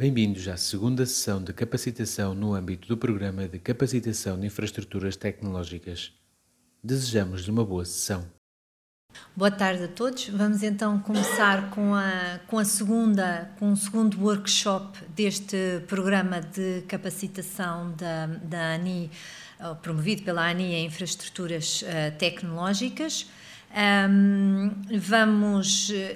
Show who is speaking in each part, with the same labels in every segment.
Speaker 1: Bem-vindos à segunda sessão de capacitação no âmbito do Programa de Capacitação de Infraestruturas Tecnológicas. Desejamos-lhe uma boa sessão.
Speaker 2: Boa tarde a todos. Vamos então começar com um segundo workshop deste programa de capacitação da ANI, promovido pela ANI em Infraestruturas Tecnológicas.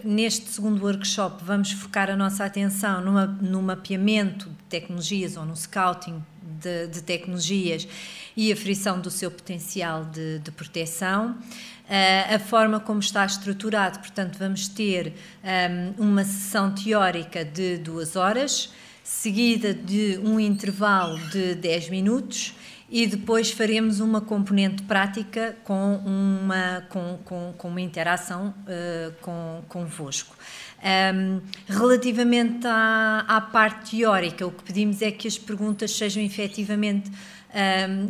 Speaker 2: Neste segundo workshop, vamos focar a nossa atenção no mapeamento de tecnologias ou no scouting de tecnologias e a aferição do seu potencial de proteção. A forma como está estruturado, portanto, vamos ter uma sessão teórica de 2 horas, seguida de um intervalo de 10 minutos, e depois faremos uma componente prática com uma interação convosco. Relativamente à parte teórica, o que pedimos é que as perguntas sejam efetivamente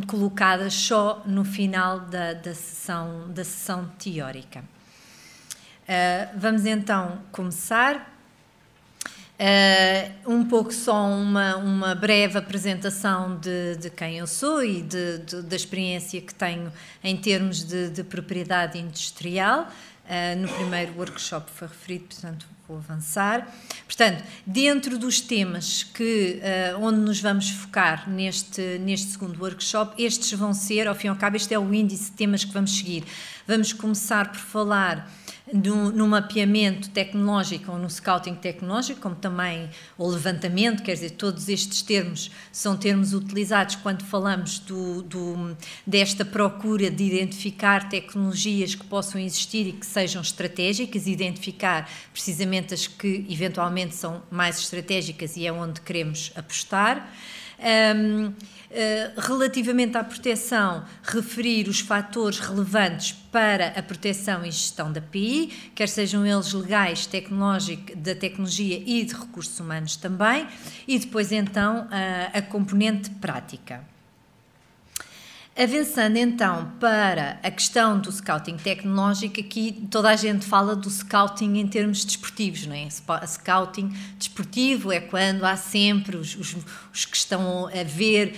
Speaker 2: colocadas só no final da sessão teórica. Vamos então começar. Um pouco só uma breve apresentação de quem eu sou e da experiência que tenho em termos de propriedade industrial. No primeiro workshop foi referido, portanto vou avançar. Portanto, dentro dos temas onde nos vamos focar neste segundo workshop, estes vão ser, ao fim e ao cabo, este é o índice de temas que vamos seguir. Vamos começar por falar no mapeamento tecnológico ou no scouting tecnológico, como também o levantamento, quer dizer, todos estes termos são termos utilizados quando falamos desta procura de identificar tecnologias que possam existir e que sejam estratégicas, identificar precisamente as que eventualmente são mais estratégicas e é onde queremos apostar. Relativamente à proteção, referir os fatores relevantes para a proteção e gestão da PI, quer sejam eles legais, da tecnologia e de recursos humanos também, e depois então a componente prática. Avançando então para a questão do scouting tecnológico, aqui toda a gente fala do scouting em termos desportivos, não é? Scouting desportivo é quando há sempre os que estão a ver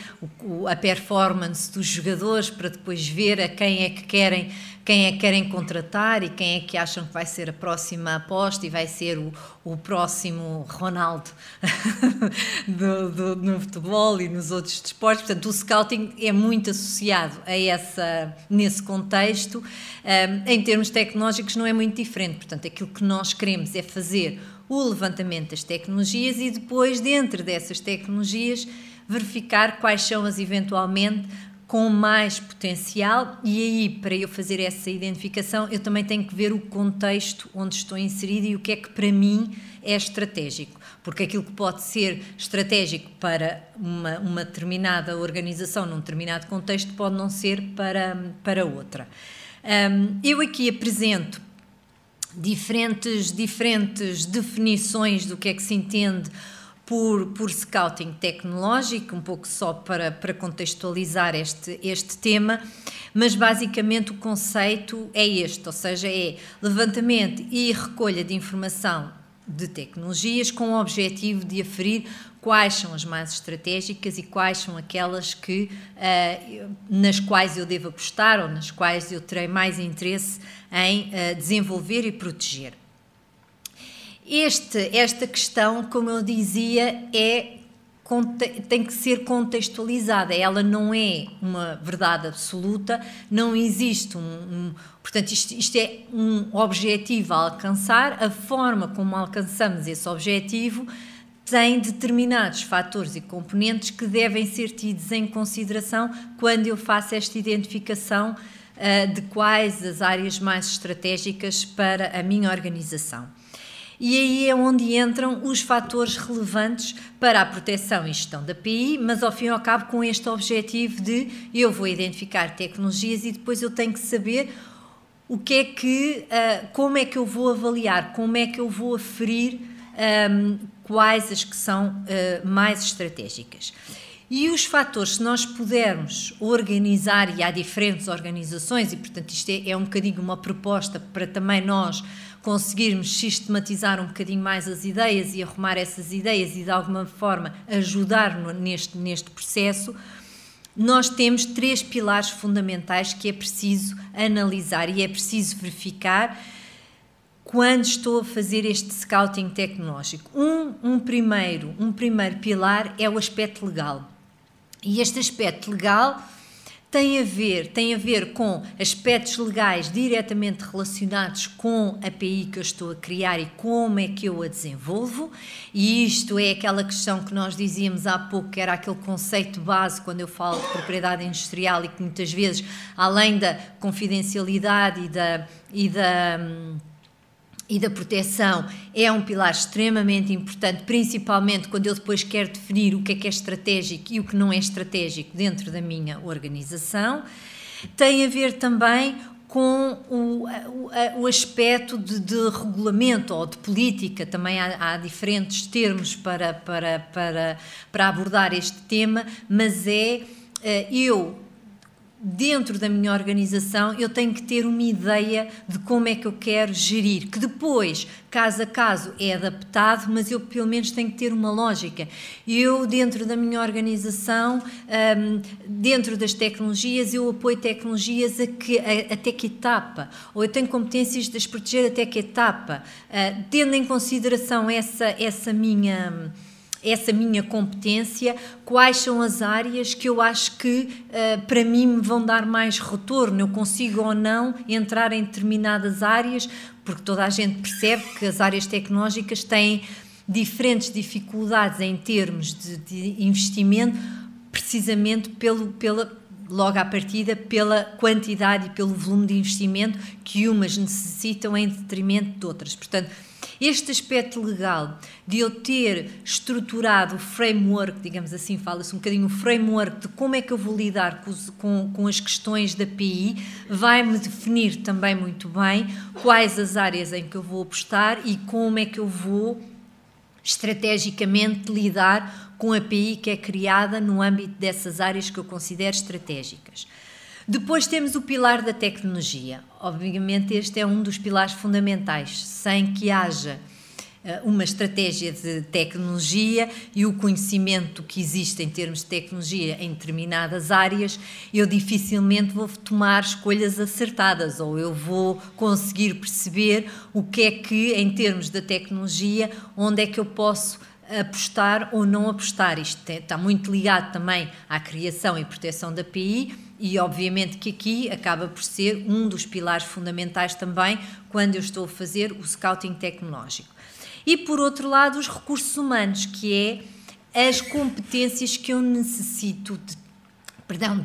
Speaker 2: a performance dos jogadores para depois ver a quem é que querem contratar e quem é que acham que vai ser a próxima aposta e vai ser o próximo Ronaldo no futebol e nos outros desportos. Portanto, o scouting é muito associado nesse contexto. Em termos tecnológicos não é muito diferente. Portanto, aquilo que nós queremos é fazer o levantamento das tecnologias e depois, dentro dessas tecnologias, verificar quais são as eventualmente com mais potencial, e aí, para eu fazer essa identificação, eu também tenho que ver o contexto onde estou inserida e o que é que para mim é estratégico, porque aquilo que pode ser estratégico para uma determinada organização num determinado contexto pode não ser para outra. Eu aqui apresento diferentes definições do que é que se entende por scouting tecnológico, um pouco só para contextualizar este tema, mas basicamente o conceito é este, ou seja, é levantamento e recolha de informação de tecnologias com o objetivo de aferir quais são as mais estratégicas e quais são aquelas nas quais eu devo apostar ou nas quais eu terei mais interesse em desenvolver e proteger. Esta questão, como eu dizia, tem que ser contextualizada, ela não é uma verdade absoluta, não existe portanto isto é um objetivo a alcançar, a forma como alcançamos esse objetivo tem determinados fatores e componentes que devem ser tidos em consideração quando eu faço esta identificação de quais as áreas mais estratégicas para a minha organização. E aí é onde entram os fatores relevantes para a proteção e gestão da PI, mas ao fim e ao cabo com este objetivo de eu vou identificar tecnologias e depois eu tenho que saber como é que eu vou avaliar, como é que eu vou aferir quais as que são mais estratégicas. E os fatores, se nós pudermos organizar, e há diferentes organizações, e portanto isto é um bocadinho uma proposta para também nós conseguirmos sistematizar um bocadinho mais as ideias e arrumar essas ideias e de alguma forma ajudar neste processo, nós temos 3 pilares fundamentais que é preciso analisar e é preciso verificar quando estou a fazer este scouting tecnológico. Um primeiro pilar é o aspecto legal. E este aspecto legal tem a ver com aspectos legais diretamente relacionados com a API que eu estou a criar e como é que eu a desenvolvo, e isto é aquela questão que nós dizíamos há pouco, que era aquele conceito base quando eu falo de propriedade industrial e que muitas vezes, além da confidencialidade e da proteção, é um pilar extremamente importante, principalmente quando eu depois quero definir o que é estratégico e o que não é estratégico dentro da minha organização. Tem a ver também com o aspecto de regulamento ou de política, também há diferentes termos para abordar este tema, mas dentro da minha organização, eu tenho que ter uma ideia de como é que eu quero gerir, que depois, caso a caso, é adaptado, mas eu pelo menos tenho que ter uma lógica. Eu, dentro da minha organização, dentro das tecnologias, eu apoio tecnologias até que etapa, ou eu tenho competências de as proteger até que etapa, tendo em consideração essa minha competência, quais são as áreas que eu acho que para mim me vão dar mais retorno, eu consigo ou não entrar em determinadas áreas, porque toda a gente percebe que as áreas tecnológicas têm diferentes dificuldades em termos de investimento, precisamente logo à partida, pela quantidade e pelo volume de investimento que umas necessitam em detrimento de outras. Portanto, este aspecto legal de eu ter estruturado o framework, digamos assim, fala-se um bocadinho o framework de como é que eu vou lidar com as questões da API, vai-me definir também muito bem quais as áreas em que eu vou apostar e como é que eu vou estrategicamente lidar com a API que é criada no âmbito dessas áreas que eu considero estratégicas. Depois temos o pilar da tecnologia. Obviamente este é um dos pilares fundamentais. Sem que haja uma estratégia de tecnologia e o conhecimento que existe em termos de tecnologia em determinadas áreas, eu dificilmente vou tomar escolhas acertadas, ou eu vou conseguir perceber o que é que, em termos da tecnologia, onde é que eu posso apostar ou não apostar. Isto está muito ligado também à criação e proteção da API e obviamente que aqui acaba por ser um dos pilares fundamentais também quando eu estou a fazer o scouting tecnológico. E por outro lado os recursos humanos, que é as competências que eu necessito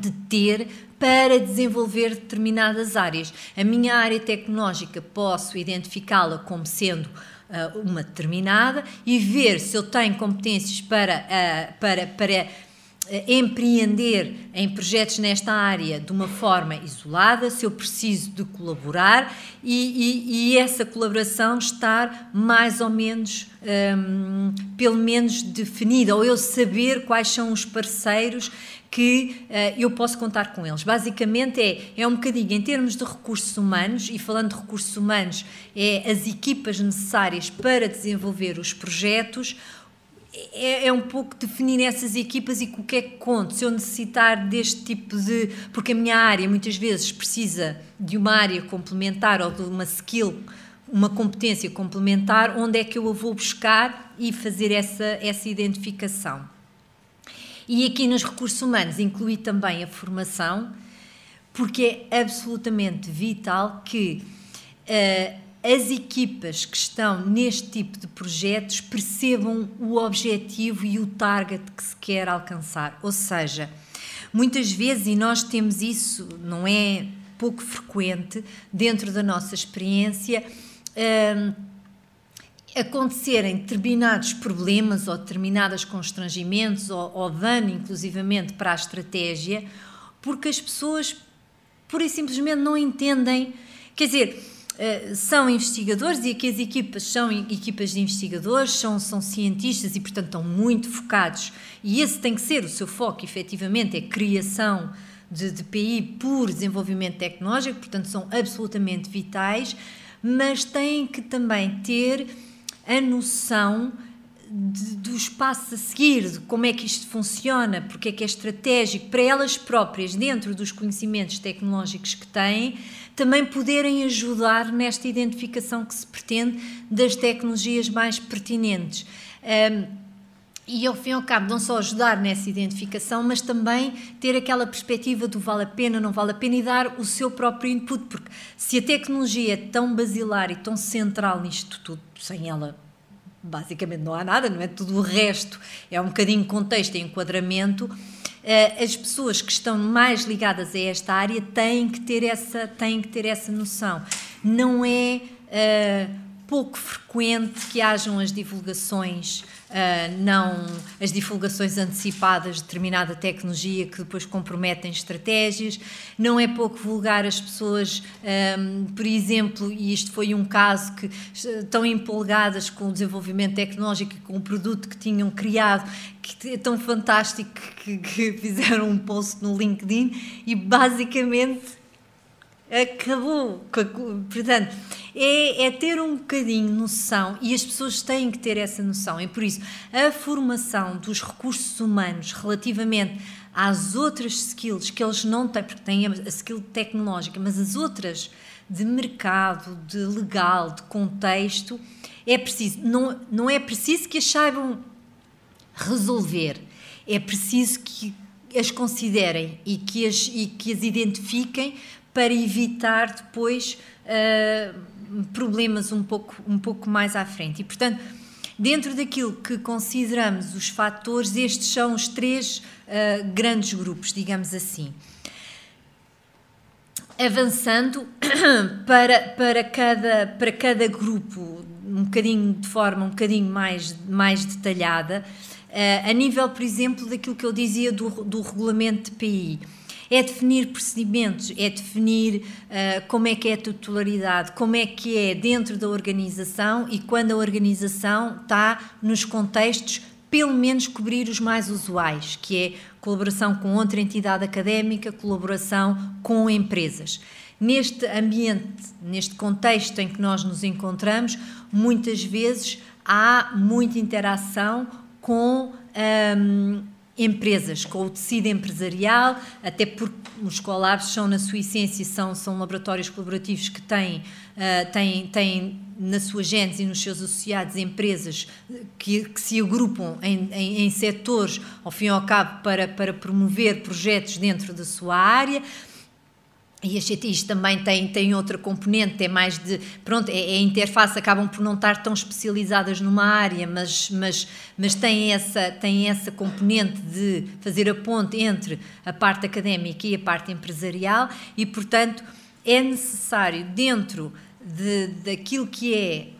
Speaker 2: de ter para desenvolver determinadas áreas. A minha área tecnológica posso identificá-la como sendo uma determinada e ver se eu tenho competências para empreender em projetos nesta área de uma forma isolada, se eu preciso de colaborar e essa colaboração estar mais ou menos, pelo menos definida, ou eu saber quais são os parceiros que eu posso contar com eles. Basicamente é um bocadinho em termos de recursos humanos, e falando de recursos humanos, é as equipas necessárias para desenvolver os projetos, é um pouco definir essas equipas e com o que é que conto. Se eu necessitar deste tipo de... Porque a minha área muitas vezes precisa de uma área complementar ou de uma skill, uma competência complementar, onde é que eu a vou buscar e fazer essa identificação. E aqui nos recursos humanos inclui também a formação, porque é absolutamente vital que as equipas que estão neste tipo de projetos percebam o objetivo e o target que se quer alcançar. Ou seja, muitas vezes, e nós temos isso, não é pouco frequente, dentro da nossa experiência, acontecerem determinados problemas ou determinados constrangimentos ou dano, inclusivamente, para a estratégia, porque as pessoas, pura e simplesmente, não entendem. Quer dizer, são investigadores e aqui as equipas são equipas de investigadores, são cientistas e, portanto, estão muito focados. E esse tem que ser o seu foco, efetivamente, é criação de PI por desenvolvimento tecnológico, portanto, são absolutamente vitais, mas têm que também ter a noção dos passos a seguir, de como é que isto funciona, porque é que é estratégico, para elas próprias, dentro dos conhecimentos tecnológicos que têm, também poderem ajudar nesta identificação que se pretende das tecnologias mais pertinentes. E ao fim e ao cabo não só ajudar nessa identificação, mas também ter aquela perspectiva do vale a pena, não vale a pena, e dar o seu próprio input, porque se a tecnologia é tão basilar e tão central nisto tudo, sem ela basicamente não há nada, não é? Tudo o resto é um bocadinho contexto e enquadramento. As pessoas que estão mais ligadas a esta área têm que ter essa noção. Não é pouco frequente que hajam as divulgações, as divulgações antecipadas de determinada tecnologia que depois comprometem estratégias. Não é pouco vulgar as pessoas, por exemplo, e isto foi um caso, que estão empolgadas com o desenvolvimento tecnológico e com o produto que tinham criado, que é tão fantástico que fizeram um post no LinkedIn e basicamente acabou. Portanto, é ter um bocadinho noção, e as pessoas têm que ter essa noção, e por isso a formação dos recursos humanos relativamente às outras skills que eles não têm, porque têm a skill tecnológica, mas as outras de mercado, de legal, de contexto, é preciso, não é preciso que as saibam resolver, é preciso que as considerem e que as identifiquem para evitar depois problemas um pouco mais à frente. E, portanto, dentro daquilo que consideramos os fatores, estes são os 3 grandes grupos, digamos assim. Avançando para cada grupo, de forma um bocadinho mais detalhada, a nível, por exemplo, daquilo que eu dizia do regulamento de PI. É definir procedimentos, é definir como é que é a titularidade, como é que é dentro da organização, e quando a organização está nos contextos, pelo menos cobrir os mais usuais, que é colaboração com outra entidade académica, colaboração com empresas. Neste ambiente, neste contexto em que nós nos encontramos, muitas vezes há muita interação com empresas, com o tecido empresarial, até porque os collabs são, na sua essência, são laboratórios colaborativos que têm na sua gênese e nos seus associados empresas que se agrupam em setores, ao fim e ao cabo, para promover projetos dentro da sua área. E as CTIs também têm outra componente, tem mais de... Pronto, a interface, acabam por não estar tão especializadas numa área, mas têm essa componente de fazer a ponte entre a parte académica e a parte empresarial, e, portanto, é necessário, dentro daquilo que é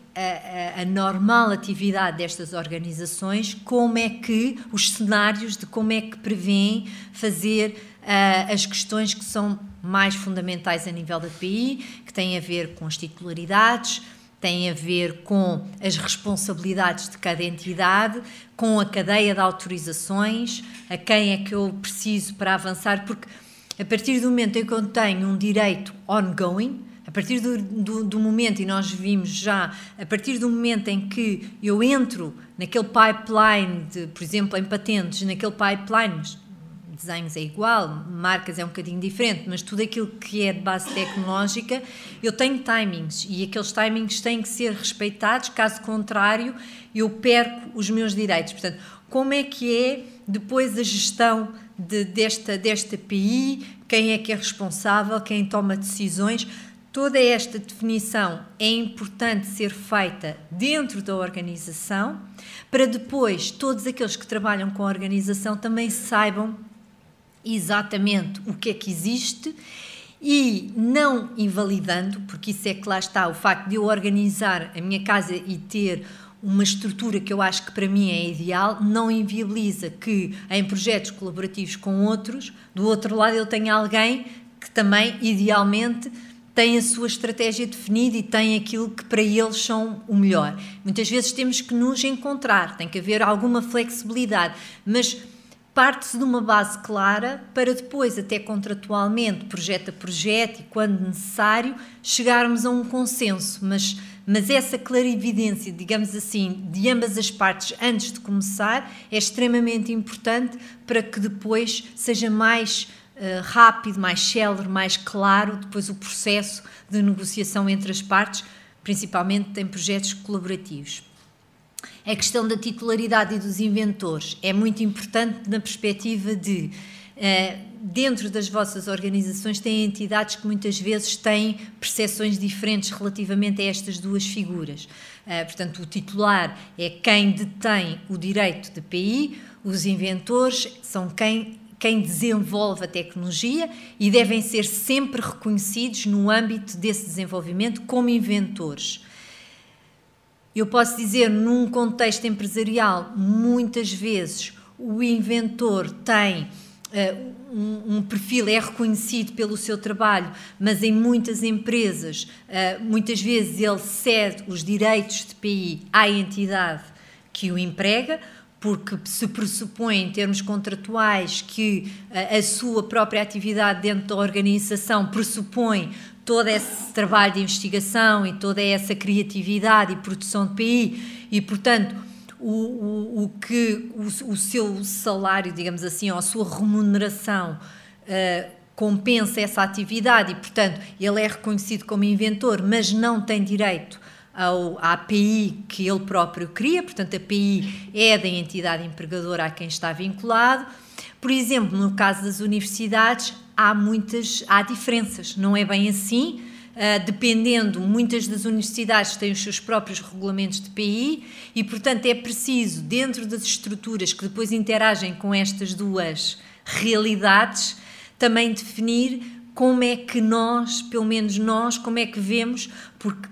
Speaker 2: a normal atividade destas organizações, como é que os cenários de como é que prevêem fazer as questões que são mais fundamentais a nível da PI, que têm a ver com as titularidades, têm a ver com as responsabilidades de cada entidade, com a cadeia de autorizações, a quem é que eu preciso para avançar, porque a partir do momento em que eu tenho um direito ongoing, a partir do momento, e nós vimos já, a partir do momento em que eu entro naquele pipeline, por exemplo, em patentes, naquele pipeline, desenhos é igual, marcas é um bocadinho diferente, mas tudo aquilo que é de base tecnológica, eu tenho timings, e aqueles timings têm que ser respeitados, caso contrário, eu perco os meus direitos. Portanto, como é que é depois a gestão desta PI, quem é que é responsável, quem toma decisões? Toda esta definição é importante ser feita dentro da organização, para depois todos aqueles que trabalham com a organização também saibam exatamente o que é que existe, e não invalidando, porque isso é que lá está, o facto de eu organizar a minha casa e ter uma estrutura que eu acho que para mim é ideal, não inviabiliza que em projetos colaborativos com outros, do outro lado eu tenha alguém que também, idealmente, tem a sua estratégia definida e tem aquilo que para eles são o melhor. Muitas vezes temos que nos encontrar, tem que haver alguma flexibilidade, mas parte-se de uma base clara para depois, até contratualmente, projeto a projeto e quando necessário, chegarmos a um consenso, mas essa clarividência, digamos assim, de ambas as partes antes de começar é extremamente importante para que depois seja mais rápido, mais célere, mais claro depois o processo de negociação entre as partes, principalmente em projetos colaborativos. A questão da titularidade e dos inventores é muito importante na perspectiva de, dentro das vossas organizações, têm entidades que muitas vezes têm percepções diferentes relativamente a estas duas figuras. Portanto, o titular é quem detém o direito de PI, os inventores são quem desenvolve a tecnologia e devem ser sempre reconhecidos no âmbito desse desenvolvimento como inventores. Eu posso dizer, num contexto empresarial, muitas vezes o inventor tem um perfil, é reconhecido pelo seu trabalho, mas em muitas empresas, muitas vezes ele cede os direitos de PI à entidade que o emprega, porque se pressupõe em termos contratuais que a sua própria atividade dentro da organização pressupõe todo esse trabalho de investigação e toda essa criatividade e produção de PI e, portanto, o seu salário, digamos assim, ou a sua remuneração compensa essa atividade e, portanto, ele é reconhecido como inventor, mas não tem direito à API que ele próprio cria, portanto a API é da entidade empregadora a quem está vinculado. Por exemplo, no caso das universidades há diferenças, não é bem assim, dependendo, muitas das universidades têm os seus próprios regulamentos de PI e, portanto, é preciso, dentro das estruturas que depois interagem com estas duas realidades, também definir como é que nós, pelo menos nós, como é que vemos, porque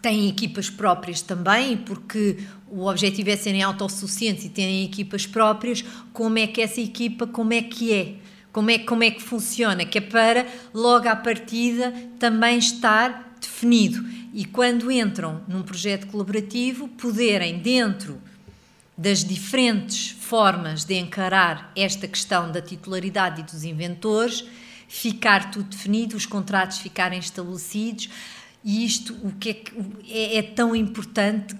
Speaker 2: têm equipas próprias também, porque o objetivo é serem autossuficientes e terem equipas próprias, como é que essa equipa, como é que funciona, que é para, logo à partida, também estar definido. E quando entram num projeto colaborativo, poderem, dentro das diferentes formas de encarar esta questão da titularidade e dos inventores, ficar tudo definido, os contratos ficarem estabelecidos. E isto o que é tão importante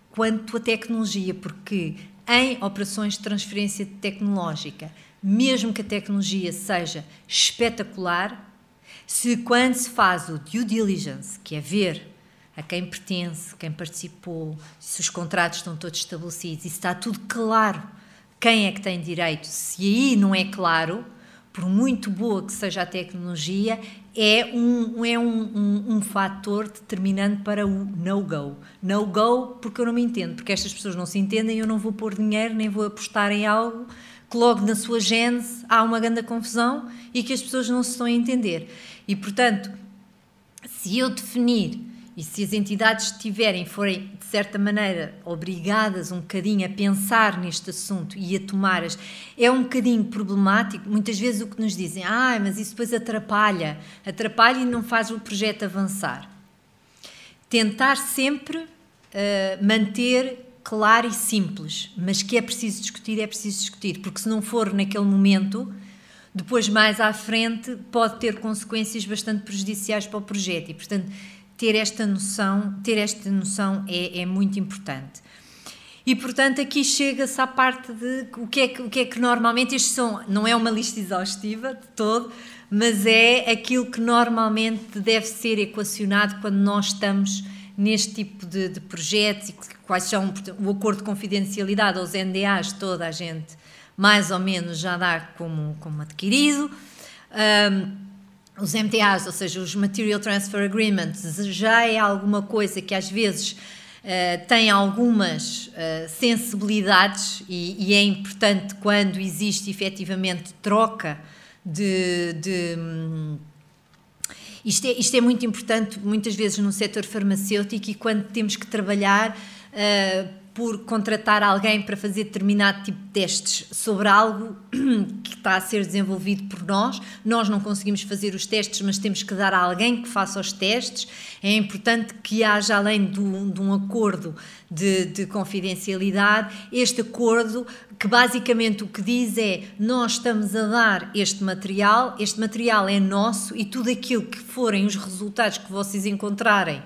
Speaker 2: quanto a tecnologia, porque em operações de transferência tecnológica, mesmo que a tecnologia seja espetacular, quando se faz o due diligence, que é ver a quem pertence, quem participou, se os contratos estão todos estabelecidos e se está tudo claro, quem é que tem direito, se aí não é claro, por muito boa que seja a tecnologia, é um fator determinante para o no-go. No-go porque eu não me entendo, porque estas pessoas não se entendem, eu não vou pôr dinheiro, nem vou apostar em algo que logo na sua gênese há uma grande confusão e que as pessoas não se estão a entender. E, portanto, se eu definir e se as entidades forem, de certa maneira, obrigadas um bocadinho a pensar neste assunto e a tomar é um bocadinho problemático. Muitas vezes o que nos dizem, mas isso depois atrapalha e não faz o projeto avançar. Tentar sempre manter claro e simples, mas que é preciso discutir, porque se não for naquele momento, depois mais à frente pode ter consequências bastante prejudiciais para o projeto e, portanto, ter esta noção é muito importante. E, portanto, aqui chega-se à parte de o que é que normalmente, não é uma lista exaustiva de todo, mas é aquilo que normalmente deve ser equacionado quando nós estamos neste tipo de projetos e quais são o acordo de confidencialidade, os NDAs, toda a gente mais ou menos já dá como adquirido. Os MTAs, ou seja, os Material Transfer Agreements, já é alguma coisa que às vezes tem algumas sensibilidades e é importante quando existe efetivamente troca Isto é muito importante muitas vezes no setor farmacêutico e quando temos que trabalhar por contratar alguém para fazer determinado tipo de testes sobre algo que está a ser desenvolvido por nós. Nós não conseguimos fazer os testes, mas temos que dar a alguém que faça os testes. É importante que haja, além de um acordo de confidencialidade, este acordo que basicamente o que diz é: nós estamos a dar este material é nosso, e tudo aquilo que forem os resultados que vocês encontrarem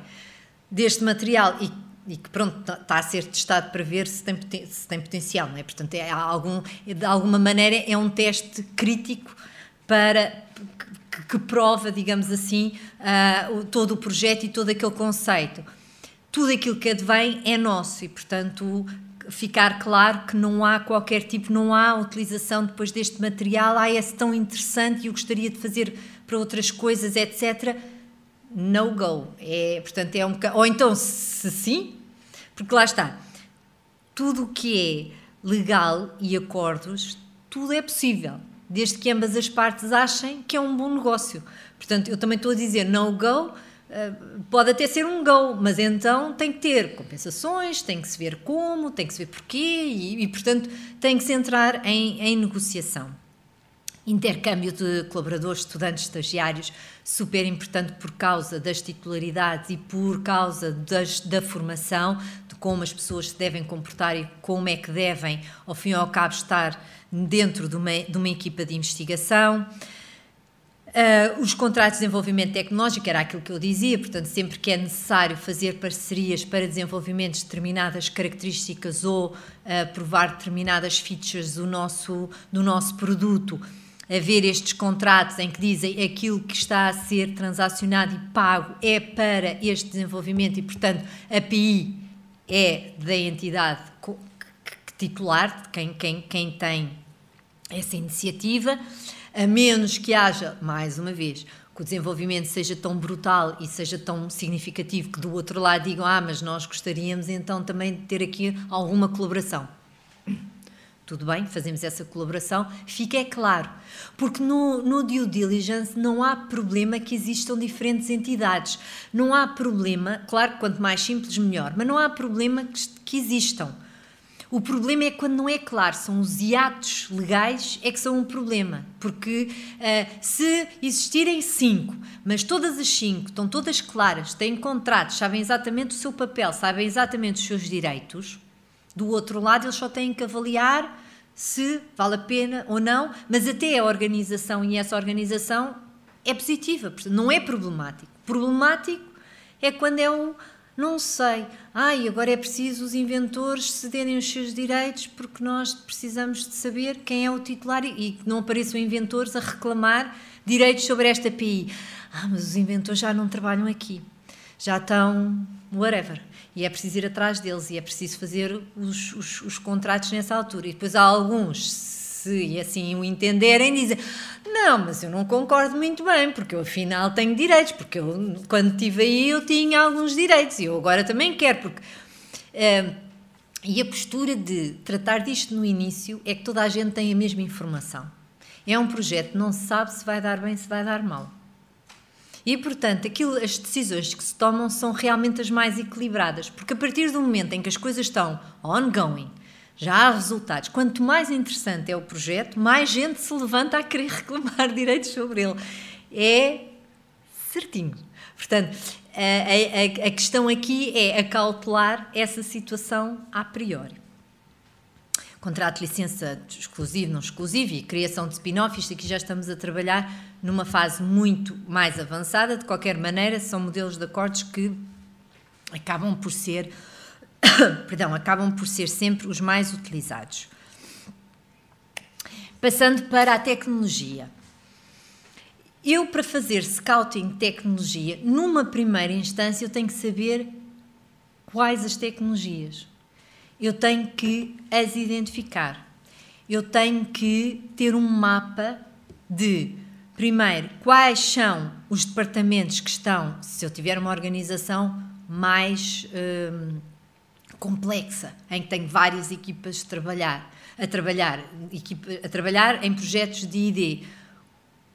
Speaker 2: deste material e que pronto, está a ser testado para ver se tem potencial, não é? Portanto, de alguma maneira é um teste crítico que prova, digamos assim, todo o projeto e todo aquele conceito. Tudo aquilo que advém é nosso e, portanto, ficar claro que não há qualquer tipo, não há utilização depois deste material, é tão interessante e eu gostaria de fazer para outras coisas, etc., no go. Portanto, é um bocado, ou então, se sim, porque lá está, tudo o que é legal e acordos, tudo é possível, desde que ambas as partes achem que é um bom negócio. Portanto, eu também estou a dizer no go, pode até ser um go, mas então tem que ter compensações, tem que se ver como, tem que se ver porquê e portanto, tem que se entrar em negociação. Intercâmbio de colaboradores, estudantes, estagiários, super importante por causa das titularidades e por causa da formação, de como as pessoas se devem comportar e como é que devem, ao fim e ao cabo, estar dentro de uma equipa de investigação. Os contratos de desenvolvimento tecnológico, era aquilo que eu dizia, portanto, sempre que é necessário fazer parcerias para desenvolvimento de determinadas características ou provar determinadas features do nosso produto, haver estes contratos em que dizem aquilo que está a ser transacionado e pago é para este desenvolvimento e, portanto, a API é da entidade titular, de quem tem essa iniciativa, a menos que haja, mais uma vez, que o desenvolvimento seja tão brutal e seja tão significativo que do outro lado digam: mas nós gostaríamos então também de ter aqui alguma colaboração. Tudo bem, fazemos essa colaboração, fica claro, porque no due diligence não há problema que existam diferentes entidades, não há problema, claro que quanto mais simples melhor, mas não há problema que existam. O problema é quando não é claro, são os hiatos legais é que são um problema, porque se existirem 5, mas todas as 5 estão todas claras, têm contratos, sabem exatamente o seu papel, sabem exatamente os seus direitos, do outro lado eles só têm que avaliar se vale a pena ou não, mas até a organização, e essa organização é positiva, não é problemático. Problemático é quando é não sei, agora é preciso os inventores cederem os seus direitos porque nós precisamos de saber quem é o titular e que não apareçam inventores a reclamar direitos sobre esta API. Mas os inventores já não trabalham aqui, já estão whatever, e é preciso ir atrás deles e é preciso fazer os contratos nessa altura. E depois há alguns, se assim o entenderem, dizem: não, mas eu não concordo muito bem, porque eu afinal tenho direitos, porque eu, quando estive aí eu tinha alguns direitos e eu agora também quero, porque... e a postura de tratar disto no início é que toda a gente tem a mesma informação. É um projeto, não se sabe se vai dar bem, se vai dar mal. E, portanto, as decisões que se tomam são realmente as mais equilibradas, porque a partir do momento em que as coisas estão ongoing, já há resultados. Quanto mais interessante é o projeto, mais gente se levanta a querer reclamar direitos sobre ele. É certinho. Portanto, a questão aqui é acautelar essa situação a priori. Contrato de licença exclusivo, não exclusivo e criação de spin-off, isto aqui já estamos a trabalhar numa fase muito mais avançada. De qualquer maneira, são modelos de acordos que acabam por ser sempre os mais utilizados. Passando para a tecnologia. Eu, para fazer scouting de tecnologia, numa primeira instância, eu tenho que saber quais as tecnologias. Eu tenho que as identificar. Eu tenho que ter um mapa de, primeiro, quais são os departamentos que estão, se eu tiver uma organização mais complexa, em que tenho várias equipas a trabalhar em projetos de ID.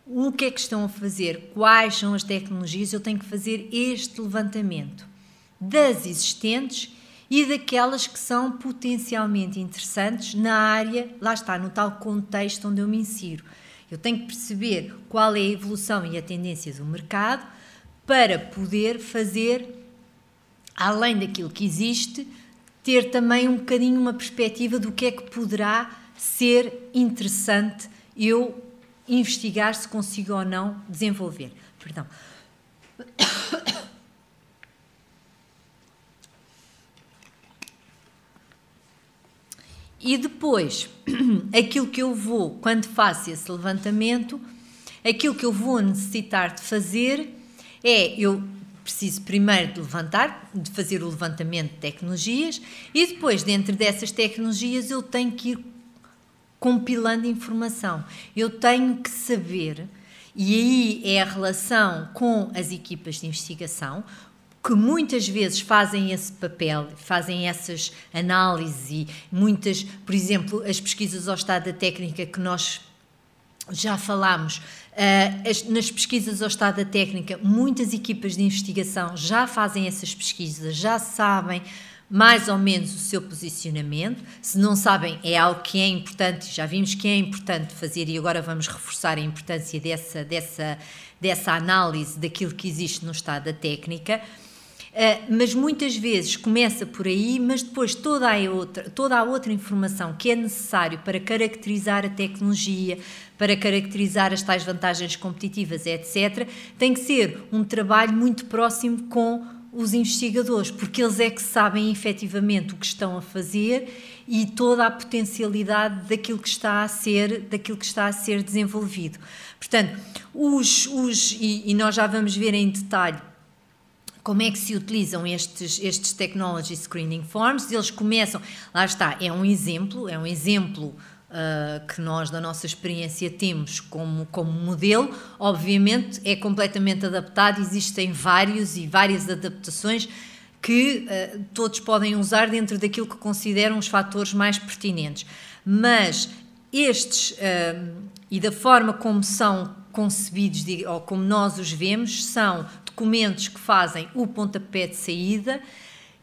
Speaker 2: O que é que estão a fazer? Quais são as tecnologias? Eu tenho que fazer este levantamento das existentes e daquelas que são potencialmente interessantes na área, lá está, no tal contexto onde eu me insiro. Eu tenho que perceber qual é a evolução e a tendência do mercado para poder fazer, além daquilo que existe, ter também um bocadinho uma perspectiva do que é que poderá ser interessante eu investigar se consigo ou não desenvolver. Perdão. E depois, aquilo que eu vou, quando faço esse levantamento, aquilo que eu vou necessitar de fazer eu preciso primeiro de fazer o levantamento de tecnologias e depois, dentro dessas tecnologias, eu tenho que ir compilando informação. Eu tenho que saber, e aí é a relação com as equipas de investigação, que muitas vezes fazem esse papel, fazem essas análises e muitas, por exemplo, as pesquisas ao estado da técnica que nós já falámos, nas pesquisas ao estado da técnica, muitas equipas de investigação já fazem essas pesquisas, já sabem mais ou menos o seu posicionamento. Se não sabem, é algo que é importante, já vimos que é importante fazer e agora vamos reforçar a importância dessa análise daquilo que existe no estado da técnica. Mas muitas vezes começa por aí, mas depois toda a outra informação que é necessário para caracterizar a tecnologia, para caracterizar as tais vantagens competitivas, etc., tem que ser um trabalho muito próximo com os investigadores, porque eles é que sabem efetivamente o que estão a fazer e toda a potencialidade daquilo que está a ser desenvolvido. Portanto, e nós já vamos ver em detalhe como é que se utilizam estes Technology Screening Forms. Eles começam, lá está, é um exemplo que nós da nossa experiência temos como modelo. Obviamente é completamente adaptado, existem várias adaptações que todos podem usar dentro daquilo que consideram os fatores mais pertinentes, mas estes e da forma como são concebidos ou como nós os vemos, são documentos que fazem o pontapé de saída,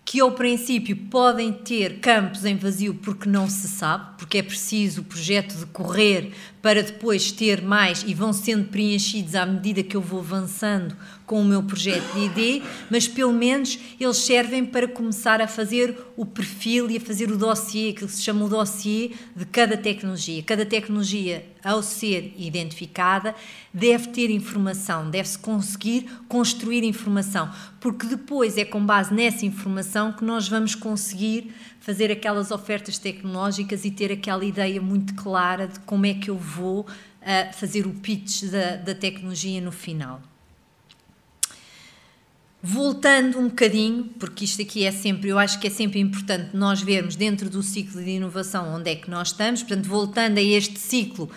Speaker 2: que ao princípio podem ter campos em vazio porque não se sabe, porque é preciso o projeto decorrer para depois ter mais e vão sendo preenchidos à medida que eu vou avançando com o meu projeto de ID, mas pelo menos eles servem para começar a fazer o perfil e a fazer o dossiê, aquilo que se chama o dossiê de cada tecnologia. Cada tecnologia, ao ser identificada, deve ter informação, deve-se conseguir construir informação, porque depois é com base nessa informação que nós vamos conseguir fazer aquelas ofertas tecnológicas e ter aquela ideia muito clara de como é que eu vou fazer o pitch da tecnologia no final. Voltando um bocadinho, porque isto aqui eu acho que é sempre importante nós vermos dentro do ciclo de inovação onde é que nós estamos, portanto, voltando a este ciclo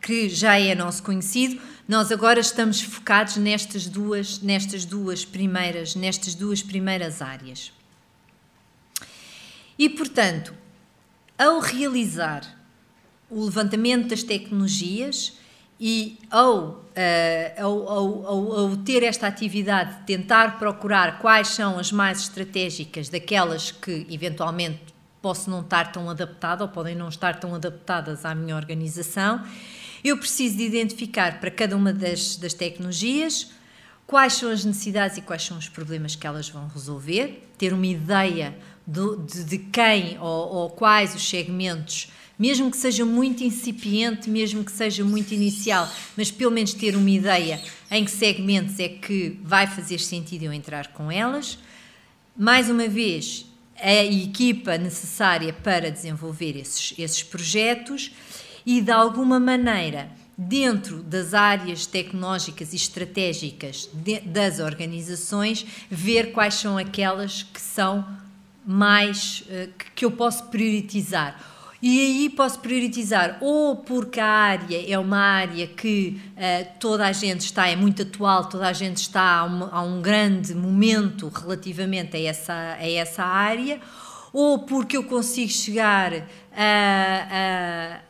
Speaker 2: que já é nosso conhecido, nós agora estamos focados nestas duas primeiras áreas. E, portanto, ao realizar o levantamento das tecnologias e ao ter esta atividade de tentar procurar quais são as mais estratégicas daquelas que eventualmente posso não estar tão adaptada ou podem não estar tão adaptadas à minha organização, eu preciso de identificar para cada uma das tecnologias quais são as necessidades e quais são os problemas que elas vão resolver, ter uma ideia de quem ou quais os segmentos, mesmo que seja muito incipiente, mesmo que seja muito inicial, mas pelo menos ter uma ideia em que segmentos é que vai fazer sentido eu entrar com elas. Mais uma vez, a equipa necessária para desenvolver esses projetos e, de alguma maneira, dentro das áreas tecnológicas e estratégicas das organizações, ver quais são aquelas que são mais, que eu posso priorizar. E aí posso priorizar ou porque a área é uma área que toda a gente está, é muito atual, toda a gente está a um grande momento relativamente a essa área, ou porque eu consigo chegar a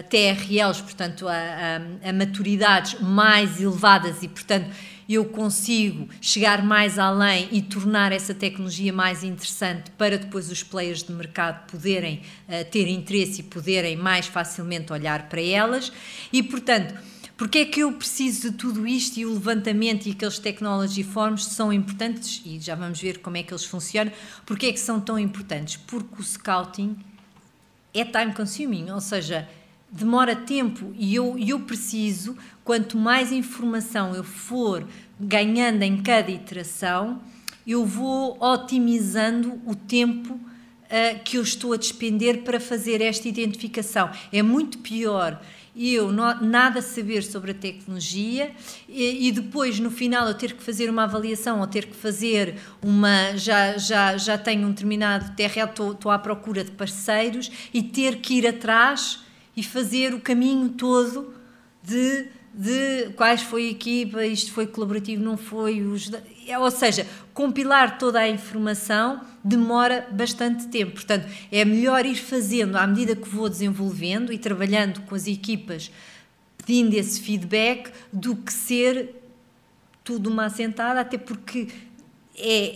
Speaker 2: TRLs, portanto a maturidades mais elevadas e, portanto, eu consigo chegar mais além e tornar essa tecnologia mais interessante para depois os players de mercado poderem ter interesse e poderem mais facilmente olhar para elas. E, portanto, porque é que eu preciso de tudo isto, e o levantamento e aqueles technology forums são importantes, e já vamos ver como é que eles funcionam. Porque é que são tão importantes? Porque o scouting é time consuming, ou seja, demora tempo, e eu preciso, quanto mais informação eu for ganhando em cada iteração, eu vou otimizando o tempo que eu estou a despender para fazer esta identificação. É muito pior eu nada saber sobre a tecnologia e depois no final eu ter que fazer uma avaliação ou ter que fazer já tenho um determinado TRL, estou à procura de parceiros e ter que ir atrás e fazer o caminho todo de quais foi a equipa, isto foi colaborativo, não foi, ou seja, compilar toda a informação demora bastante tempo. Portanto, é melhor ir fazendo à medida que vou desenvolvendo e trabalhando com as equipas, pedindo esse feedback, do que ser tudo uma assentada, até porque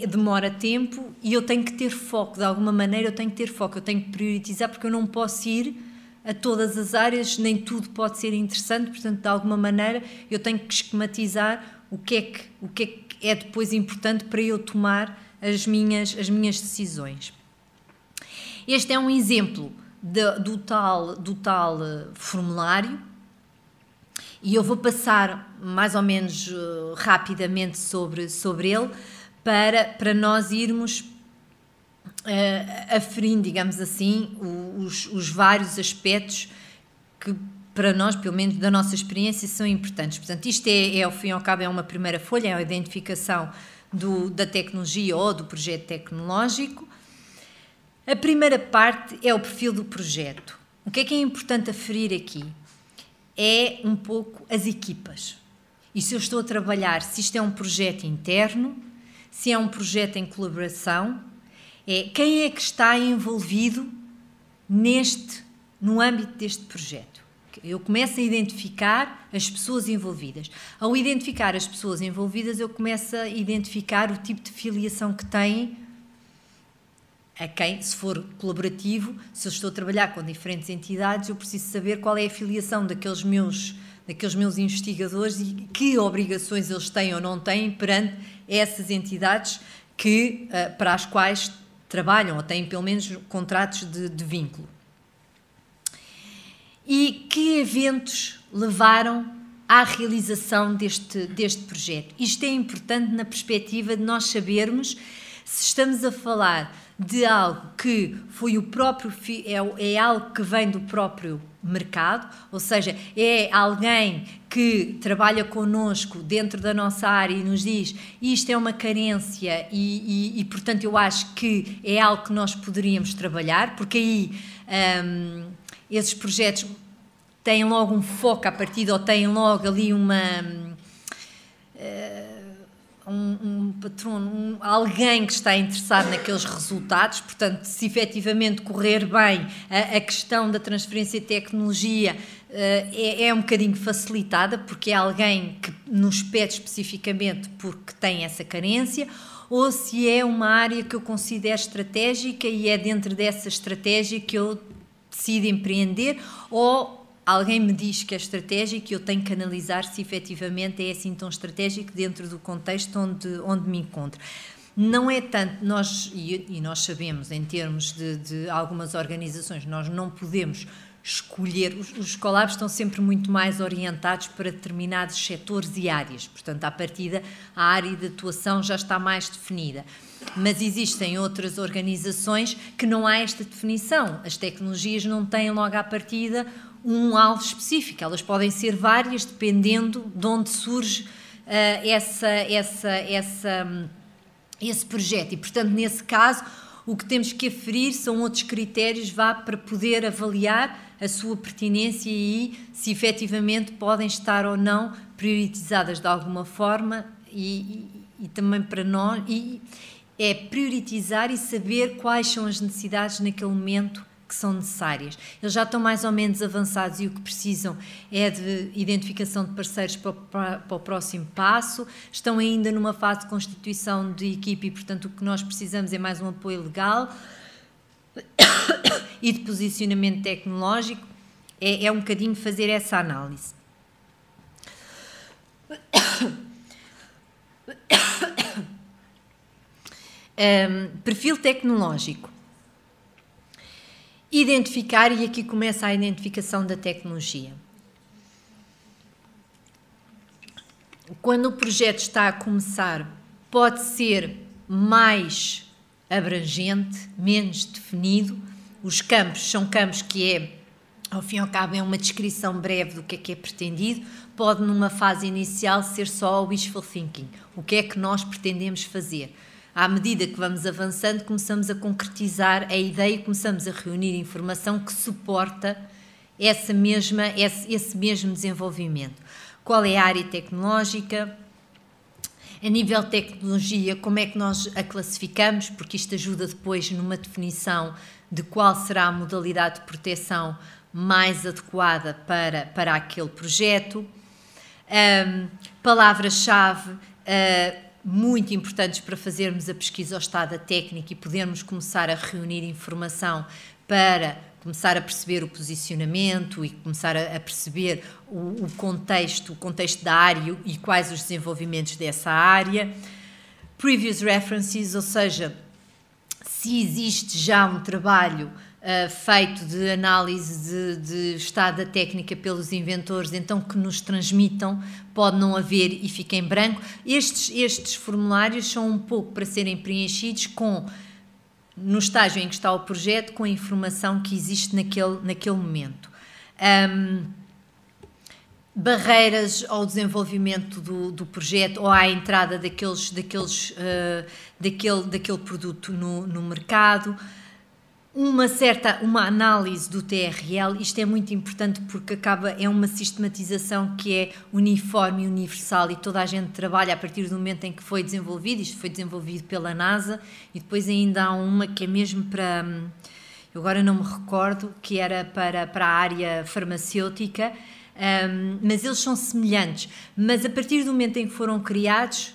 Speaker 2: demora tempo e eu tenho que ter foco, de alguma maneira eu tenho que ter foco, eu tenho que priorizar, porque eu não posso ir a todas as áreas, nem tudo pode ser interessante. Portanto, de alguma maneira eu tenho que esquematizar o que é depois importante para eu tomar as minhas decisões. Este é um exemplo do tal formulário, e eu vou passar mais ou menos rapidamente sobre ele para nós irmos aferindo, digamos assim, os vários aspectos que para nós, pelo menos da nossa experiência, são importantes. Portanto, isto ao fim e ao cabo, é uma primeira folha, é a identificação da tecnologia ou do projeto tecnológico. A primeira parte é o perfil do projeto. O que é importante aferir aqui? É um pouco as equipas. E se eu estou a trabalhar, se isto é um projeto interno, se é um projeto em colaboração, quem é que está envolvido no âmbito deste projeto. Eu começo a identificar as pessoas envolvidas. Ao identificar as pessoas envolvidas, eu começo a identificar o tipo de filiação que têm, a quem, se for colaborativo, se eu estou a trabalhar com diferentes entidades, eu preciso saber qual é a filiação daqueles meus investigadores e que obrigações eles têm ou não têm perante essas entidades para as quais trabalham ou têm pelo menos contratos de vínculo. E que eventos levaram à realização deste projeto? Isto é importante na perspectiva de nós sabermos se estamos a falar de algo que foi é algo que vem do próprio mercado, ou seja, é alguém que trabalha connosco dentro da nossa área e nos diz isto é uma carência e portanto eu acho que é algo que nós poderíamos trabalhar, porque aí esses projetos têm logo um foco à partida ou têm logo ali um patrono, alguém que está interessado naqueles resultados. Portanto, se efetivamente correr bem a questão da transferência de tecnologia é um bocadinho facilitada, porque é alguém que nos pede especificamente porque tem essa carência, ou se é uma área que eu considero estratégica e é dentro dessa estratégia que eu decido empreender, ou alguém me diz que é estratégico e eu tenho que analisar se efetivamente é assim tão estratégico dentro do contexto onde me encontro. Não é tanto, nós sabemos, em termos de algumas organizações, nós não podemos escolher, os collabs estão sempre muito mais orientados para determinados setores e áreas, portanto, à partida, a área de atuação já está mais definida. Mas existem outras organizações que não há esta definição, as tecnologias não têm logo à partida um alvo específico, elas podem ser várias dependendo de onde surge esse projeto, e portanto nesse caso o que temos que aferir são outros critérios para poder avaliar a sua pertinência e se efetivamente podem estar ou não priorizadas de alguma forma, e também para nós é priorizar e saber quais são as necessidades naquele momento que são necessárias. Eles já estão mais ou menos avançados e o que precisam é de identificação de parceiros para o próximo passo. Estão ainda numa fase de constituição de equipe e, portanto, o que nós precisamos é mais um apoio legal e de posicionamento tecnológico. É um bocadinho fazer essa análise. Perfil tecnológico. Identificar, e aqui começa a identificação da tecnologia. Quando o projeto está a começar, pode ser mais abrangente, menos definido. Os campos são campos que ao fim e ao cabo, é uma descrição breve do que é pretendido. Pode, numa fase inicial, ser só o wishful thinking. O que é que nós pretendemos fazer? À medida que vamos avançando, começamos a concretizar a ideia e começamos a reunir informação que suporta esse mesmo desenvolvimento. Qual é a área tecnológica? A nível de tecnologia, como é que nós a classificamos? Porque isto ajuda depois numa definição de qual será a modalidade de proteção mais adequada para aquele projeto. Palavras-chave muito importantes para fazermos a pesquisa ao estado da técnica e podermos começar a reunir informação para começar a perceber o posicionamento e começar a perceber o contexto da área e quais os desenvolvimentos dessa área. Previous references, ou seja, se existe já um trabalho feito de análise de estado da técnica pelos inventores, então que nos transmitam, pode não haver e fica em branco. Estes formulários são um pouco para serem preenchidos no estágio em que está o projeto, com a informação que existe naquele momento. Barreiras ao desenvolvimento do projeto ou à entrada daquele produto no mercado. Uma análise do TRL, isto é muito importante porque é uma sistematização que é uniforme e universal e toda a gente trabalha a partir do momento em que foi desenvolvido. Isto foi desenvolvido pela NASA e depois ainda há uma que é mesmo para, eu agora não me recordo, que era para a área farmacêutica, mas eles são semelhantes, mas a partir do momento em que foram criados,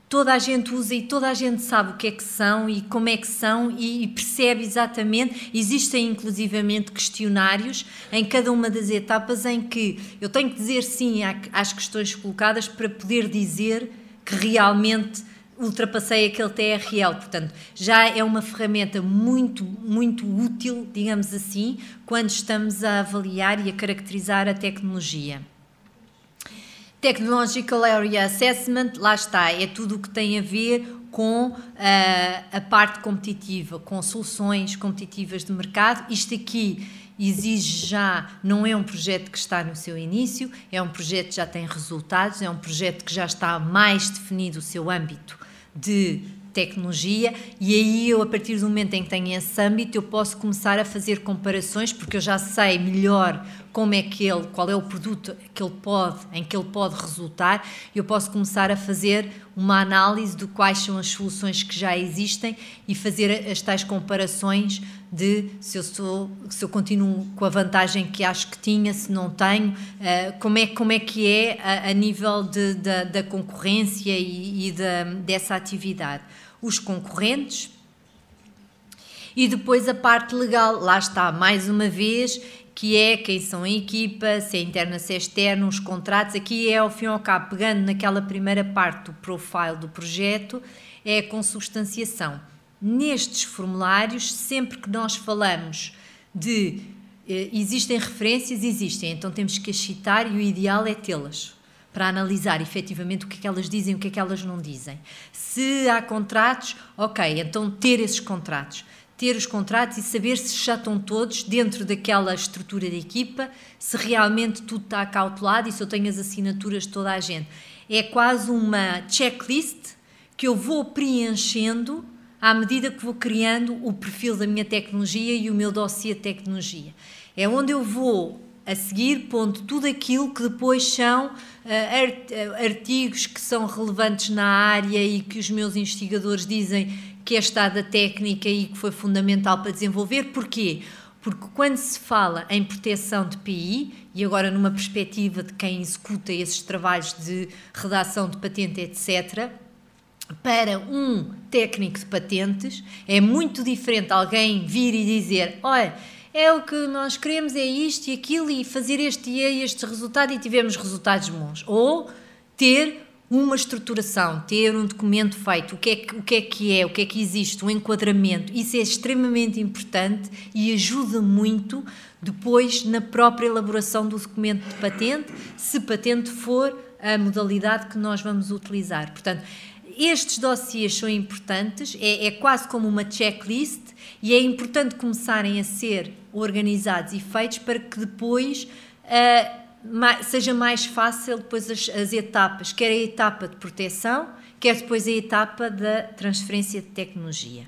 Speaker 2: toda a gente usa e toda a gente sabe o que é que são e como é que são e percebe exatamente. Existem inclusivamente questionários em cada uma das etapas em que eu tenho que dizer sim às questões colocadas para poder dizer que realmente ultrapassei aquele TRL. Portanto, já é uma ferramenta muito, muito útil, digamos assim, quando estamos a avaliar e a caracterizar a tecnologia. Technological Area Assessment, lá está, é tudo o que tem a ver com a parte competitiva, com soluções competitivas de mercado. Isto aqui exige já, não é um projeto que está no seu início, é um projeto que já tem resultados, é um projeto que já está mais definido o seu âmbito de tecnologia e aí eu, a partir do momento em que tenho esse âmbito, eu posso começar a fazer comparações porque eu já sei melhor qual é o produto em que ele pode resultar. Eu posso começar a fazer uma análise de quais são as soluções que já existem e fazer as tais comparações de se eu continuo com a vantagem que acho que tinha, se não tenho, como é que é a nível da concorrência e dessa atividade. Os concorrentes e depois a parte legal, lá está, mais uma vez, que é quem são a equipa, se é interna, se é externo, os contratos. Aqui é, ao fim e ao cabo, pegando naquela primeira parte do profile do projeto, é a consubstanciação. Nestes formulários, sempre que nós falamos de existem referências, existem, então temos que as citar e o ideal é tê-las para analisar efetivamente o que é que elas dizem e o que é que elas não dizem. Se há contratos, ok, então ter esses contratos. Ter os contratos e saber se já estão todos dentro daquela estrutura de equipa, se realmente tudo está cautelado e se eu tenho as assinaturas de toda a gente. É quase uma checklist que eu vou preenchendo à medida que vou criando o perfil da minha tecnologia e o meu dossiê de tecnologia. É onde eu vou, a seguir, pondo tudo aquilo que depois são artigos que são relevantes na área e que os meus investigadores dizem que é estado da técnica e que foi fundamental para desenvolver. Porquê? porque quando se fala em proteção de PI, e agora numa perspectiva de quem executa esses trabalhos de redação de patente, etc., para um técnico de patentes, é muito diferente alguém vir e dizer: olha, é o que nós queremos, é isto e aquilo, e fazer este e este resultado, e tivemos resultados bons. Ou ter uma estruturação, ter um documento feito, o que é, o que é que existe, um enquadramento. Isso é extremamente importante e ajuda muito depois na própria elaboração do documento de patente, se patente for a modalidade que nós vamos utilizar. Portanto, estes dossiês são importantes, é quase como uma checklist, e é importante começarem a ser organizados e feitos para que depois seja mais fácil depois as etapas, quer a etapa de proteção, quer depois a etapa da transferência de tecnologia.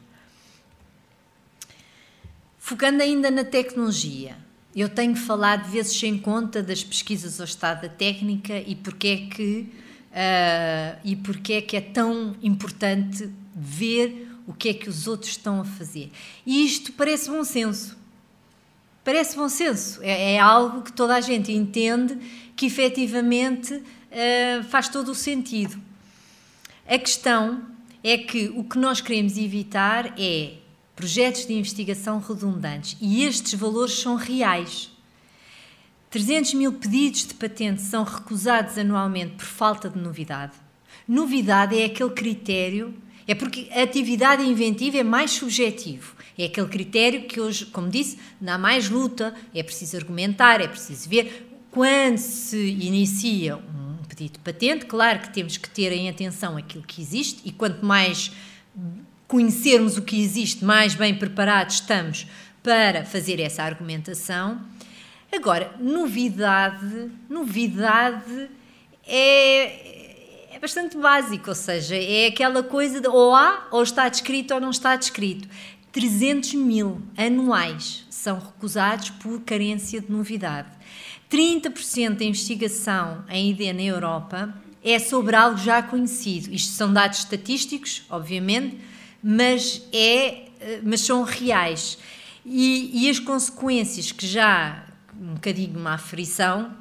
Speaker 2: Focando ainda na tecnologia, eu tenho falado de vezes sem conta das pesquisas ao estado da técnica e porque é que é tão importante ver o que é que os outros estão a fazer. E isto parece bom senso. Parece bom senso. É algo que toda a gente entende que efetivamente faz todo o sentido. A questão é que o que nós queremos evitar é projetos de investigação redundantes, e estes valores são reais. 300 mil pedidos de patente são recusados anualmente por falta de novidade. Novidade é aquele critério, é porque a atividade inventiva é mais subjetivo. É aquele critério que hoje, como disse, dá mais luta, é preciso argumentar, é preciso ver. Quando se inicia um pedido de patente, claro que temos que ter em atenção aquilo que existe, e quanto mais conhecermos o que existe, mais bem preparados estamos para fazer essa argumentação. Agora, novidade é bastante básico, ou seja, é aquela coisa de ou há, ou está descrito ou não está descrito. 300 mil anuais são recusados por carência de novidade. 30% da investigação em ID na Europa é sobre algo já conhecido. Isto são dados estatísticos, obviamente, mas são reais. E as consequências que já, um bocadinho uma aferição,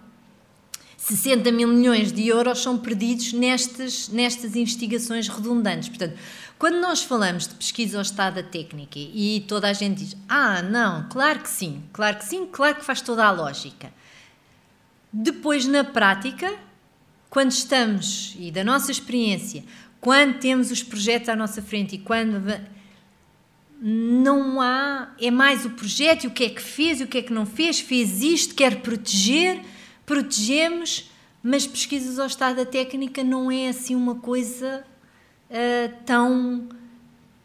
Speaker 2: 60 mil milhões de euros são perdidos nestas investigações redundantes. Portanto, quando nós falamos de pesquisa ao estado da técnica e toda a gente diz: não, claro que sim, claro que faz toda a lógica. Depois, na prática, quando estamos, e da nossa experiência, quando temos os projetos à nossa frente e quando não há, é mais o projeto e o que é que fez e o que é que não fez, fez isto, quer proteger, protegemos, mas pesquisas ao estado da técnica não é assim uma coisa tão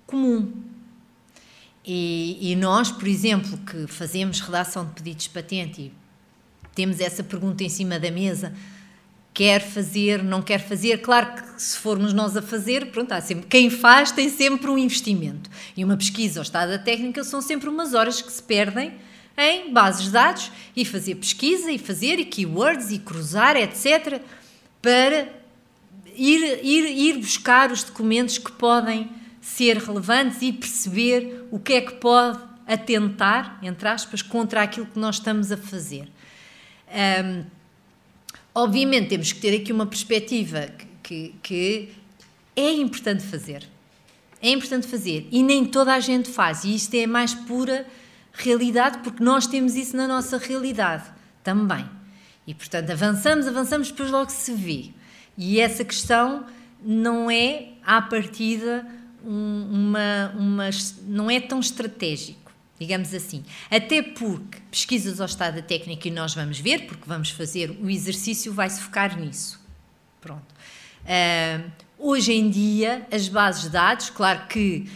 Speaker 2: comum. E nós, por exemplo, que fazemos redação de pedidos de patente e temos essa pergunta em cima da mesa: quer fazer, não quer fazer? Claro que se formos nós a fazer, pronto, há sempre, quem faz tem sempre um investimento. E uma pesquisa ao estado da técnica são sempre umas horas que se perdem em bases de dados e fazer pesquisa e keywords e cruzar, etc., para ir buscar os documentos que podem ser relevantes e perceber o que é que pode atentar, entre aspas, contra aquilo que nós estamos a fazer. Obviamente temos que ter aqui uma perspectiva que é importante fazer. É importante fazer e nem toda a gente faz, e isto é a mais pura realidade, porque nós temos isso na nossa realidade também. E, portanto, avançamos, depois logo se vê. E essa questão não é, à partida, não é tão estratégico, digamos assim. Até porque pesquisas ao estado da técnica, e nós vamos ver, porque vamos fazer o exercício, vai-se focar nisso. Pronto. Hoje em dia, as bases de dados, claro que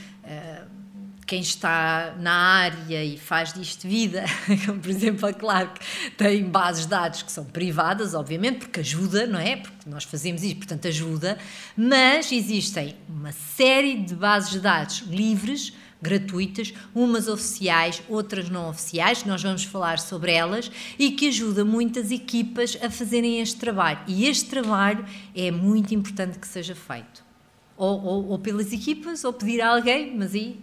Speaker 2: quem está na área e faz disto vida, como por exemplo a Clark, tem bases de dados que são privadas, obviamente, porque ajuda, não é? Porque nós fazemos isso, portanto ajuda, mas existem uma série de bases de dados livres, gratuitas, umas oficiais, outras não oficiais, nós vamos falar sobre elas, e que ajuda muitas equipas a fazerem este trabalho. E este trabalho é muito importante que seja feito. Ou pelas equipas, ou pedir a alguém, mas aí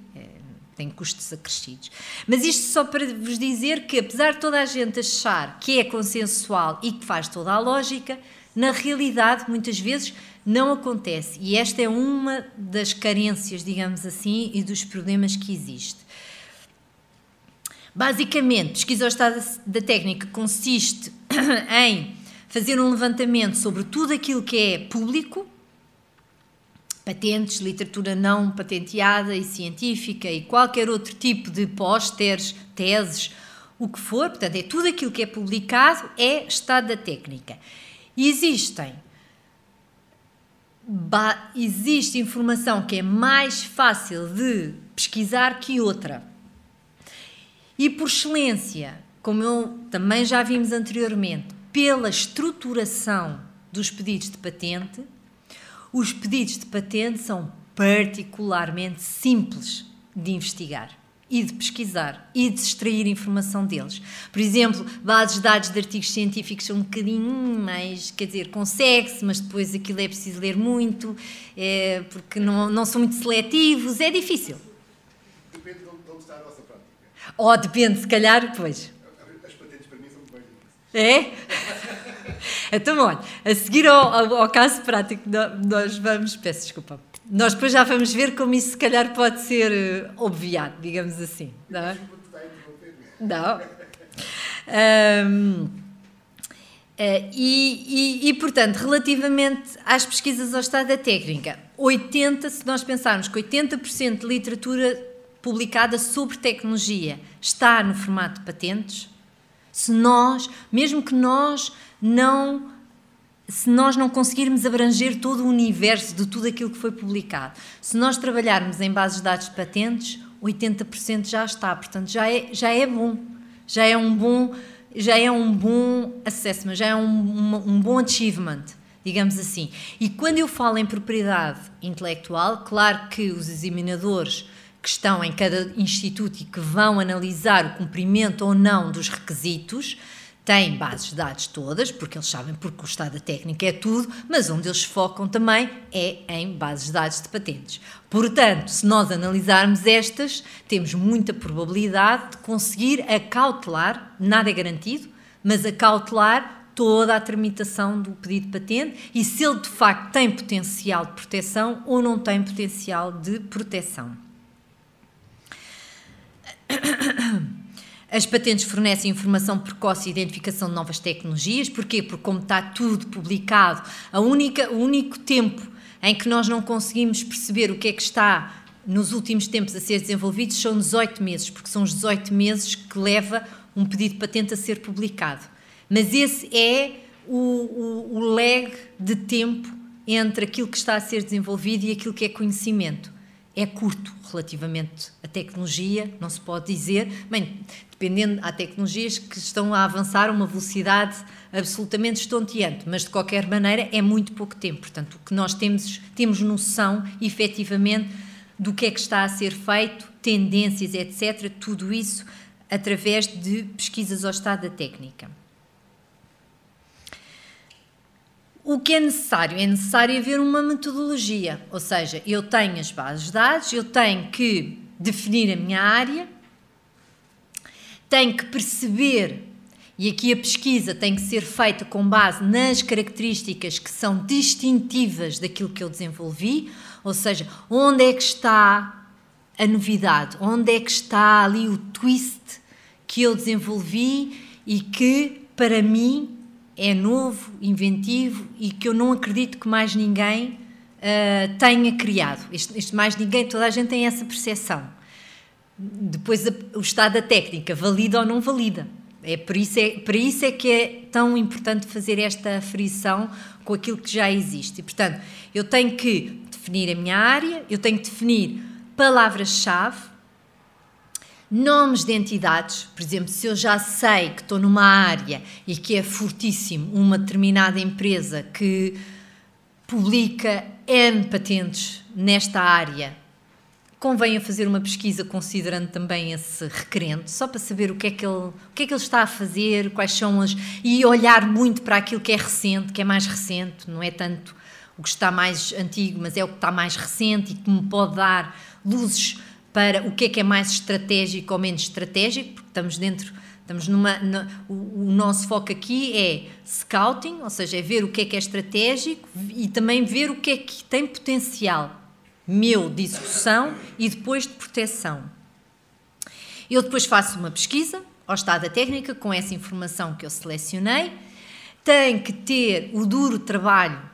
Speaker 2: tem custos acrescidos. Mas isto só para vos dizer que, apesar de toda a gente achar que é consensual e que faz toda a lógica, na realidade, muitas vezes, não acontece. E esta é uma das carências, digamos assim, e dos problemas que existe. Basicamente, pesquisa ao estado da técnica consiste em fazer um levantamento sobre tudo aquilo que é público, patentes, literatura não patenteada e científica e qualquer outro tipo de pósteres, teses, o que for, portanto, é tudo aquilo que é publicado, é estado da técnica. E existe informação que é mais fácil de pesquisar que outra. E por excelência, como eu também já vimos anteriormente, pela estruturação dos pedidos de patente, os pedidos de patente são particularmente simples de investigar e de pesquisar e de extrair informação deles. Por exemplo, bases de dados de artigos científicos são um bocadinho mais, quer dizer, consegue-se, mas depois aquilo é preciso ler muito, porque não são muito seletivos, é difícil.
Speaker 3: Depende de onde está a nossa prática.
Speaker 2: Ou depende, se calhar, pois.
Speaker 3: As patentes para mim são muito bem difíceis.
Speaker 2: É? Então, olha, a seguir ao caso prático, nós vamos... Peço desculpa. Nós depois já vamos ver como isso, se calhar, pode ser obviado, digamos assim. Não é? Não. Portanto, relativamente às pesquisas ao estado da técnica, se nós pensarmos que 80% de literatura publicada sobre tecnologia está no formato de patentes, mesmo que se nós não conseguirmos abranger todo o universo de tudo aquilo que foi publicado, se nós trabalharmos em bases de dados de patentes, 80% já está, portanto já é bom, já é um bom assessment, já é um bom achievement, digamos assim. E quando eu falo em propriedade intelectual, claro que os examinadores que estão em cada instituto e que vão analisar o cumprimento ou não dos requisitos têm bases de dados todas, porque eles sabem, porque o estado da técnica é tudo, mas onde eles focam também é em bases de dados de patentes. Portanto, se nós analisarmos estas, temos muita probabilidade de conseguir acautelar, nada é garantido, mas acautelar toda a tramitação do pedido de patente e se ele de facto tem potencial de proteção ou não tem potencial de proteção. As patentes fornecem informação precoce e identificação de novas tecnologias. Porquê? Porque como está tudo publicado, o único tempo em que nós não conseguimos perceber o que é que está nos últimos tempos a ser desenvolvido são 18 meses, porque são os 18 meses que leva um pedido de patente a ser publicado. Mas esse é o lag de tempo entre aquilo que está a ser desenvolvido e aquilo que é conhecimento. É curto relativamente à tecnologia, não se pode dizer, bem, dependendo, há tecnologias que estão a avançar a uma velocidade absolutamente estonteante, mas de qualquer maneira é muito pouco tempo, portanto o que nós temos noção efetivamente do que é que está a ser feito, tendências, etc., tudo isso através de pesquisas ao estado da técnica. O que é necessário? É necessário haver uma metodologia, ou seja, eu tenho as bases de dados, eu tenho que definir a minha área, tenho que perceber, e aqui a pesquisa tem que ser feita com base nas características que são distintivas daquilo que eu desenvolvi, ou seja, onde é que está a novidade, onde é que está ali o twist que eu desenvolvi e que, para mim, é novo, inventivo e que eu não acredito que mais ninguém tenha criado. Isto mais ninguém, toda a gente tem essa percepção. Depois o estado da técnica, valida ou não valida. Para isso é que é tão importante fazer esta aferição com aquilo que já existe. E, portanto, eu tenho que definir a minha área, eu tenho que definir palavras-chave, nomes de entidades. Por exemplo, se eu já sei que estou numa área e que é fortíssimo uma determinada empresa que publica N patentes nesta área, convém a fazer uma pesquisa considerando também esse requerente, só para saber o que é que ele está a fazer, quais são e olhar muito para aquilo que é recente, que é mais recente, não é tanto o que está mais antigo, mas é o que está mais recente e que me pode dar luzes para o que é mais estratégico ou menos estratégico, porque o nosso foco aqui é scouting, ou seja, é ver o que é estratégico e também ver o que é que tem potencial meu de execução e depois de proteção. Eu depois faço uma pesquisa ao estado da técnica com essa informação que eu selecionei. Tem que ter o duro trabalho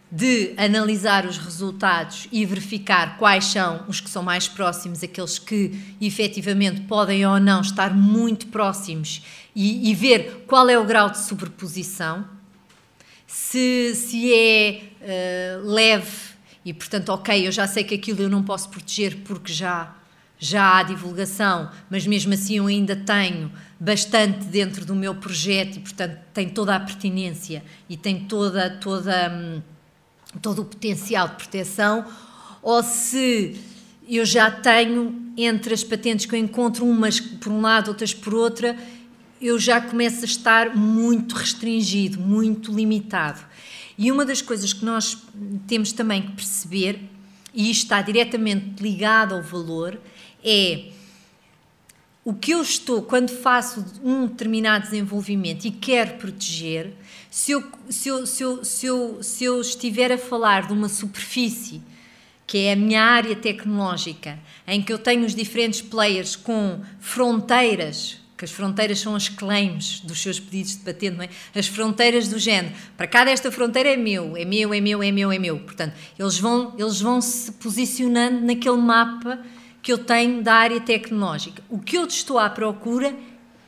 Speaker 2: de analisar os resultados e verificar quais são os que são mais próximos, aqueles que efetivamente podem ou não estar muito próximos e ver qual é o grau de sobreposição, se é leve e, portanto, ok, eu já sei que aquilo eu não posso proteger porque já há divulgação, mas mesmo assim eu ainda tenho bastante dentro do meu projeto e, portanto, tem toda a pertinência e tem todo o potencial de proteção, ou se eu já tenho, entre as patentes que eu encontro, umas por um lado, outras por outra, eu já começo a estar muito restringido, muito limitado. E uma das coisas que nós temos também que perceber, e isto está diretamente ligado ao valor, é o que eu estou, quando faço um determinado desenvolvimento e quero proteger, se eu estiver a falar de uma superfície, que é a minha área tecnológica, em que eu tenho os diferentes players com fronteiras, que as fronteiras são as claims dos seus pedidos de patente, não é? As fronteiras do género. Para cá desta fronteira é meu. Portanto, eles vão se posicionando naquele mapa que eu tenho da área tecnológica. O que eu estou à procura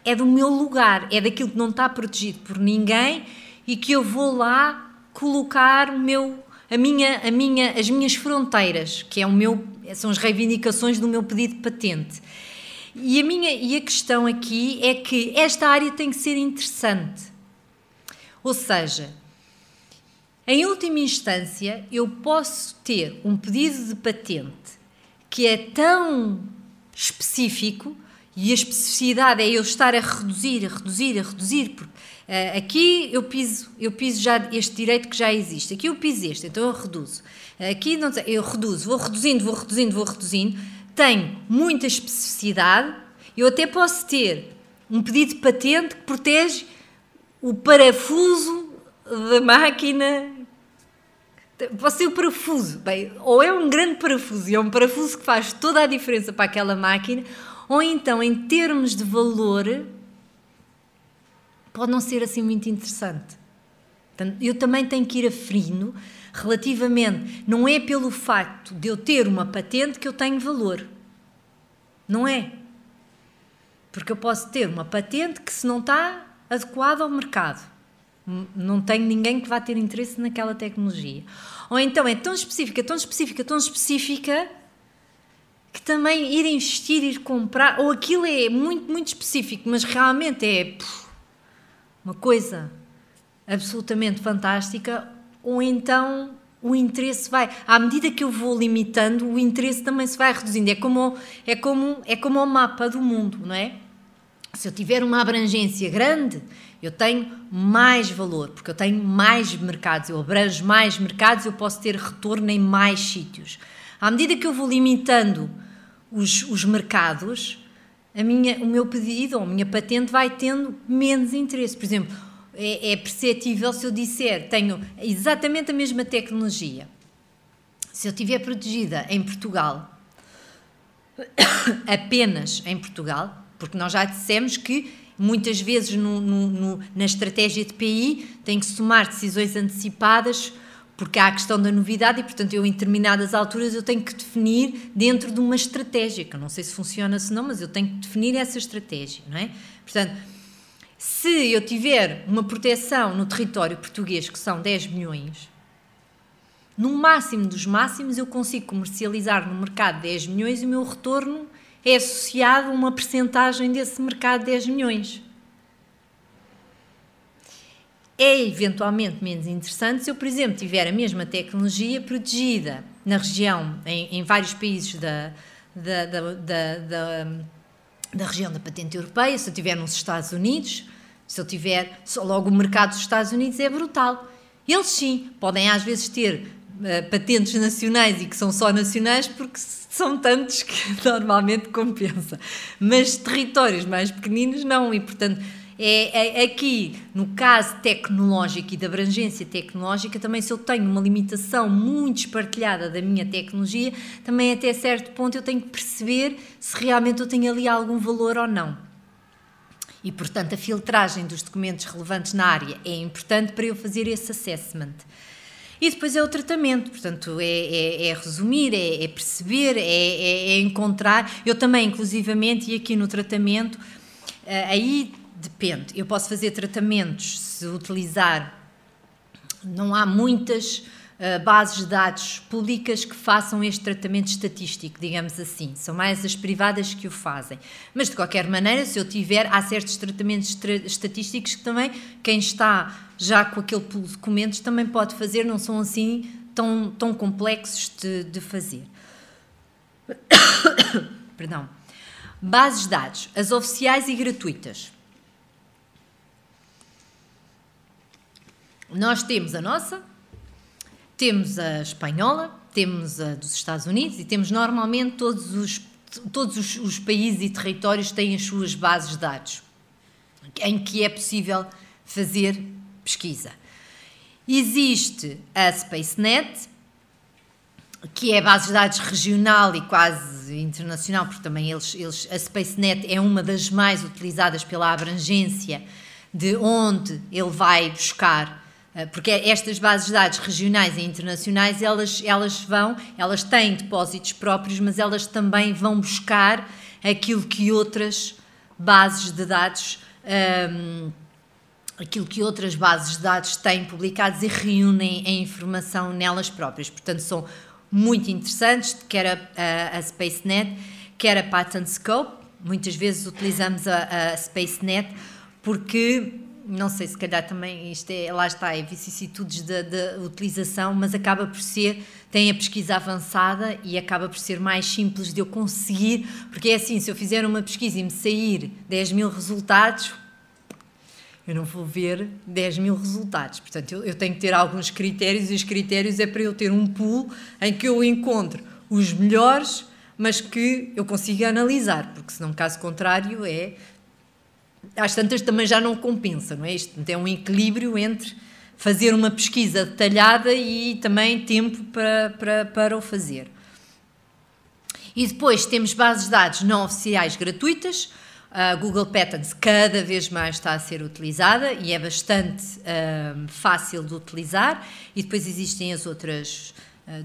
Speaker 2: é do meu lugar, é daquilo que não está protegido por ninguém e que eu vou lá colocar as minhas fronteiras, que são as reivindicações do meu pedido de patente. E a questão aqui é que esta área tem que ser interessante. Ou seja, em última instância, eu posso ter um pedido de patente que é tão específico, e a especificidade é eu estar a reduzir, porque aqui eu piso já este direito que já existe, aqui eu piso este, então eu reduzo. Aqui não sei, eu reduzo, vou reduzindo, tenho muita especificidade, eu até posso ter um pedido de patente que protege o parafuso da máquina. Pode ser o parafuso, bem, ou é um grande parafuso e é um parafuso que faz toda a diferença para aquela máquina, ou então em termos de valor pode não ser assim muito interessante. Portanto, eu também tenho que ir aferindo relativamente, não é pelo facto de eu ter uma patente que eu tenho valor, não é, porque eu posso ter uma patente que se não está adequada ao mercado, não tenho ninguém que vá ter interesse naquela tecnologia. Ou então é tão específica, que também ir investir, ir comprar, ou aquilo é muito, muito específico, mas realmente é uma coisa absolutamente fantástica, ou então o interesse vai, à medida que eu vou limitando, o interesse também se vai reduzindo. É como o mapa do mundo, não é? Se eu tiver uma abrangência grande, eu tenho mais valor, porque eu tenho mais mercados, eu abranjo mais mercados, eu posso ter retorno em mais sítios. À medida que eu vou limitando os mercados, o meu pedido ou a minha patente vai tendo menos interesse. Por exemplo, é perceptível se eu disser, tenho exatamente a mesma tecnologia. Se eu estiver protegida em Portugal, apenas em Portugal, porque nós já dissemos que muitas vezes na estratégia de PI tem que se tomar decisões antecipadas porque há a questão da novidade e, portanto, eu em determinadas alturas eu tenho que definir dentro de uma estratégia, que eu não sei se funciona ou não, mas eu tenho que definir essa estratégia, não é? Portanto, se eu tiver uma proteção no território português que são 10 milhões, no máximo dos máximos eu consigo comercializar no mercado 10 milhões e o meu retorno é associado a uma percentagem desse mercado de 10 milhões. É eventualmente menos interessante se eu, por exemplo, tiver a mesma tecnologia protegida na região, em vários países da região da patente europeia, se eu tiver nos Estados Unidos, logo o mercado dos Estados Unidos é brutal. Eles sim, podem às vezes ter patentes nacionais e que são só nacionais porque são tantos que normalmente compensa. Mas territórios mais pequeninos não, e portanto aqui, no caso tecnológico e de abrangência tecnológica, também se eu tenho uma limitação muito espartilhada da minha tecnologia, também até certo ponto eu tenho que perceber se realmente eu tenho ali algum valor ou não. E, portanto, a filtragem dos documentos relevantes na área é importante para eu fazer esse assessment. E depois é o tratamento, portanto, é resumir, é perceber, é encontrar. Eu também, inclusivamente, e aqui no tratamento, aí depende. Eu posso fazer tratamentos se utilizar. Não há muitas bases de dados públicas que façam este tratamento estatístico, digamos assim. São mais as privadas que o fazem. Mas, de qualquer maneira, se eu tiver, há certos tratamentos estatísticos que também, quem está já com aquele pool de documentos também pode fazer, não são assim tão complexos de fazer. Perdão. Bases de dados, as oficiais e gratuitas. Nós temos a nossa, temos a espanhola, temos a dos Estados Unidos e temos normalmente todos os países e territórios têm as suas bases de dados, em que é possível fazer pesquisa. Existe a SpaceNet, que é a base de dados regional e quase internacional, porque também a SpaceNet é uma das mais utilizadas pela abrangência de onde ele vai buscar, porque estas bases de dados regionais e internacionais, elas têm depósitos próprios, mas elas também vão buscar aquilo que outras bases de dados têm publicados e reúnem a informação nelas próprias. Portanto, são muito interessantes, quer a SpaceNet, quer a PatentScope. Muitas vezes utilizamos a SpaceNet porque, não sei, se calhar também isto lá está, é vicissitudes da utilização, mas acaba por ser, tem a pesquisa avançada e acaba por ser mais simples de eu conseguir, porque é assim, se eu fizer uma pesquisa e me sair 10.000 resultados, eu não vou ver 10.000 resultados. Portanto, eu tenho que ter alguns critérios, e os critérios é para eu ter um pool em que eu encontro os melhores, mas que eu consiga analisar, porque senão, caso contrário, às tantas também já não compensa, não é? Isto é um equilíbrio entre fazer uma pesquisa detalhada e também tempo para o fazer. E depois temos bases de dados não oficiais gratuitas. A Google Patents cada vez mais está a ser utilizada e é bastante fácil de utilizar. E depois existem as outras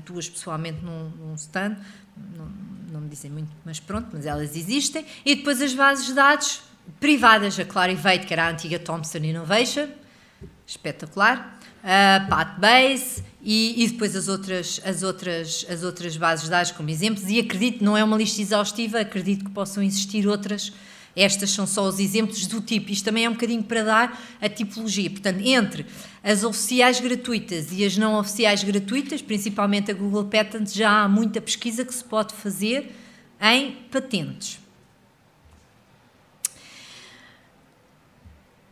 Speaker 2: duas, pessoalmente, num stand, não me dizem muito, mas pronto, mas elas existem. E depois as bases de dados privadas, a Clarivate, que era a antiga Thomson Innovation, espetacular, a PatBase e depois as outras bases de dados como exemplos, e acredito, não é uma lista exaustiva, acredito que possam existir outras. Estas são só os exemplos do tipo. Isto também é um bocadinho para dar a tipologia. Portanto, entre as oficiais gratuitas e as não oficiais gratuitas, principalmente a Google Patents, já há muita pesquisa que se pode fazer em patentes.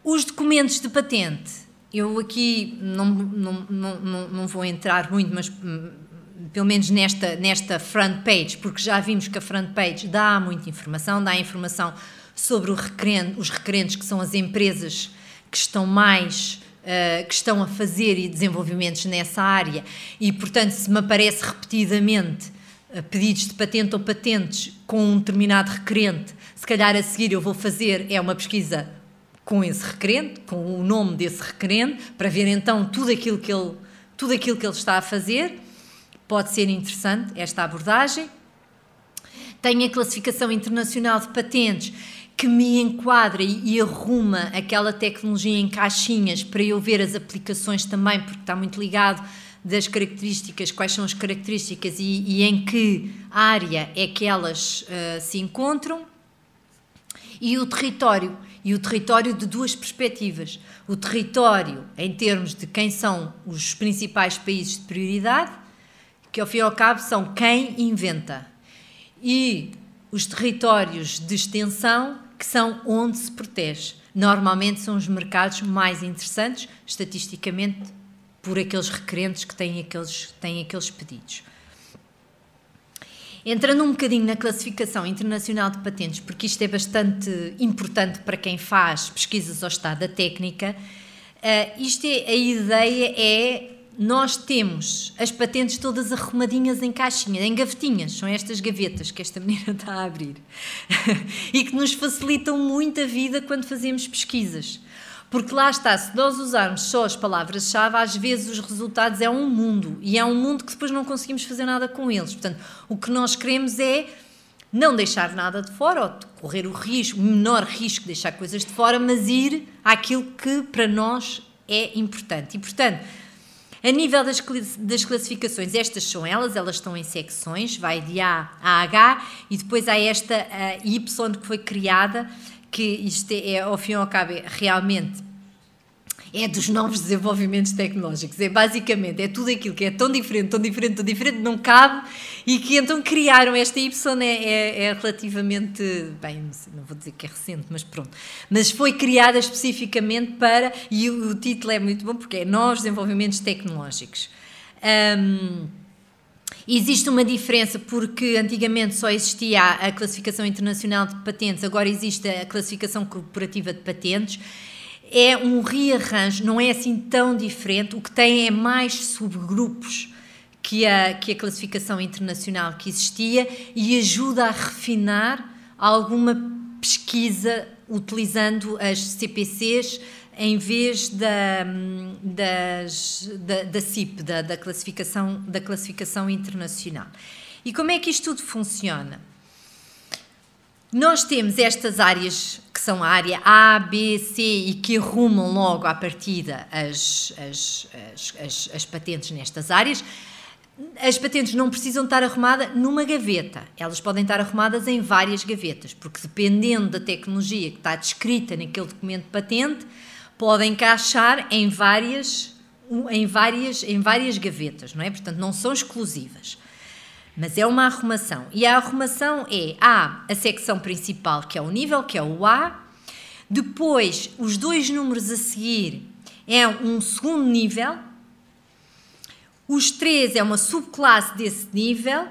Speaker 2: Os documentos de patente, eu aqui não vou entrar muito, mas pelo menos nesta front page, porque já vimos que a front page dá muita informação, dá informação sobre os requerentes, que são as empresas que estão que estão a fazer e desenvolvimentos nessa área, e portanto se me aparece repetidamente pedidos de patente ou patentes com um determinado requerente, se calhar a seguir eu vou fazer uma pesquisa com esse requerente, com o nome desse requerente, para ver então tudo aquilo que ele está a fazer. Pode ser interessante esta abordagem. Tenho a classificação internacional de patentes, que me enquadra e arruma aquela tecnologia em caixinhas para eu ver as aplicações também, porque está muito ligado das características, quais são as características e em que área é que elas se encontram. E o território de duas perspectivas. O território em termos de quem são os principais países de prioridade, que ao fim e ao cabo são quem inventa, e os territórios de extensão, que são onde se protege. Normalmente são os mercados mais interessantes, estatisticamente por aqueles requerentes que têm aqueles pedidos. Entrando um bocadinho na classificação internacional de patentes, porque isto é bastante importante para quem faz pesquisas ao estado da técnica, a ideia é, nós temos as patentes todas arrumadinhas em caixinha, em gavetinhas, são estas gavetas que esta menina está a abrir, e que nos facilitam muito a vida quando fazemos pesquisas. Porque lá está, se nós usarmos só as palavras-chave, às vezes os resultados é um mundo, e é um mundo que depois não conseguimos fazer nada com eles. Portanto, o que nós queremos é não deixar nada de fora, ou correr o menor risco de deixar coisas de fora, mas ir àquilo que para nós é importante. E, portanto, a nível das classificações, estas são elas estão em secções, vai de A a H, e depois há esta Y que foi criada, que isto ao fim e ao cabo, realmente é dos novos desenvolvimentos tecnológicos. Basicamente, é tudo aquilo que é tão diferente, não cabe, e que então criaram esta Y, é relativamente, bem, não vou dizer que é recente, mas pronto. Mas foi criada especificamente para, e o título é muito bom, porque é Novos Desenvolvimentos Tecnológicos. Existe uma diferença porque antigamente só existia a classificação internacional de patentes, agora existe a classificação corporativa de patentes. É um rearranjo, não é assim tão diferente, o que tem é mais subgrupos que a classificação internacional que existia, e ajuda a refinar alguma pesquisa utilizando as CPCs em vez da CIP, da classificação internacional. E como é que isto tudo funciona? Nós temos estas áreas que são a área A, B, C e que arrumam logo à partida as patentes nestas áreas. As patentes não precisam estar arrumadas numa gaveta, elas podem estar arrumadas em várias gavetas, porque dependendo da tecnologia que está descrita naquele documento de patente, podem encaixar em várias gavetas, não é? Portanto, não são exclusivas. Mas é uma arrumação. E a arrumação é a secção principal, que é o nível, que é o A. Depois, os dois números a seguir é um segundo nível. Os 3 é uma subclasse desse nível.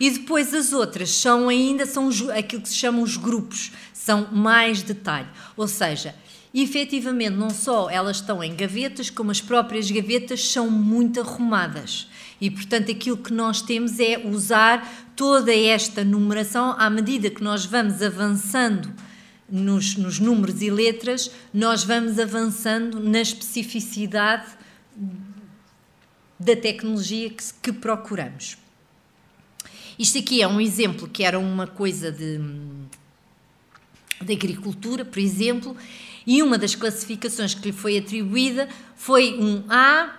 Speaker 2: E depois as outras são aquilo que se chamam os grupos. São mais detalhe. Ou seja, efetivamente, não só elas estão em gavetas, como as próprias gavetas são muito arrumadas. E, portanto, aquilo que nós temos é usar toda esta numeração à medida que nós vamos avançando nos números e letras, nós vamos avançando na especificidade da tecnologia que procuramos. Isto aqui é um exemplo que era uma coisa de agricultura, por exemplo, e uma das classificações que lhe foi atribuída foi um A,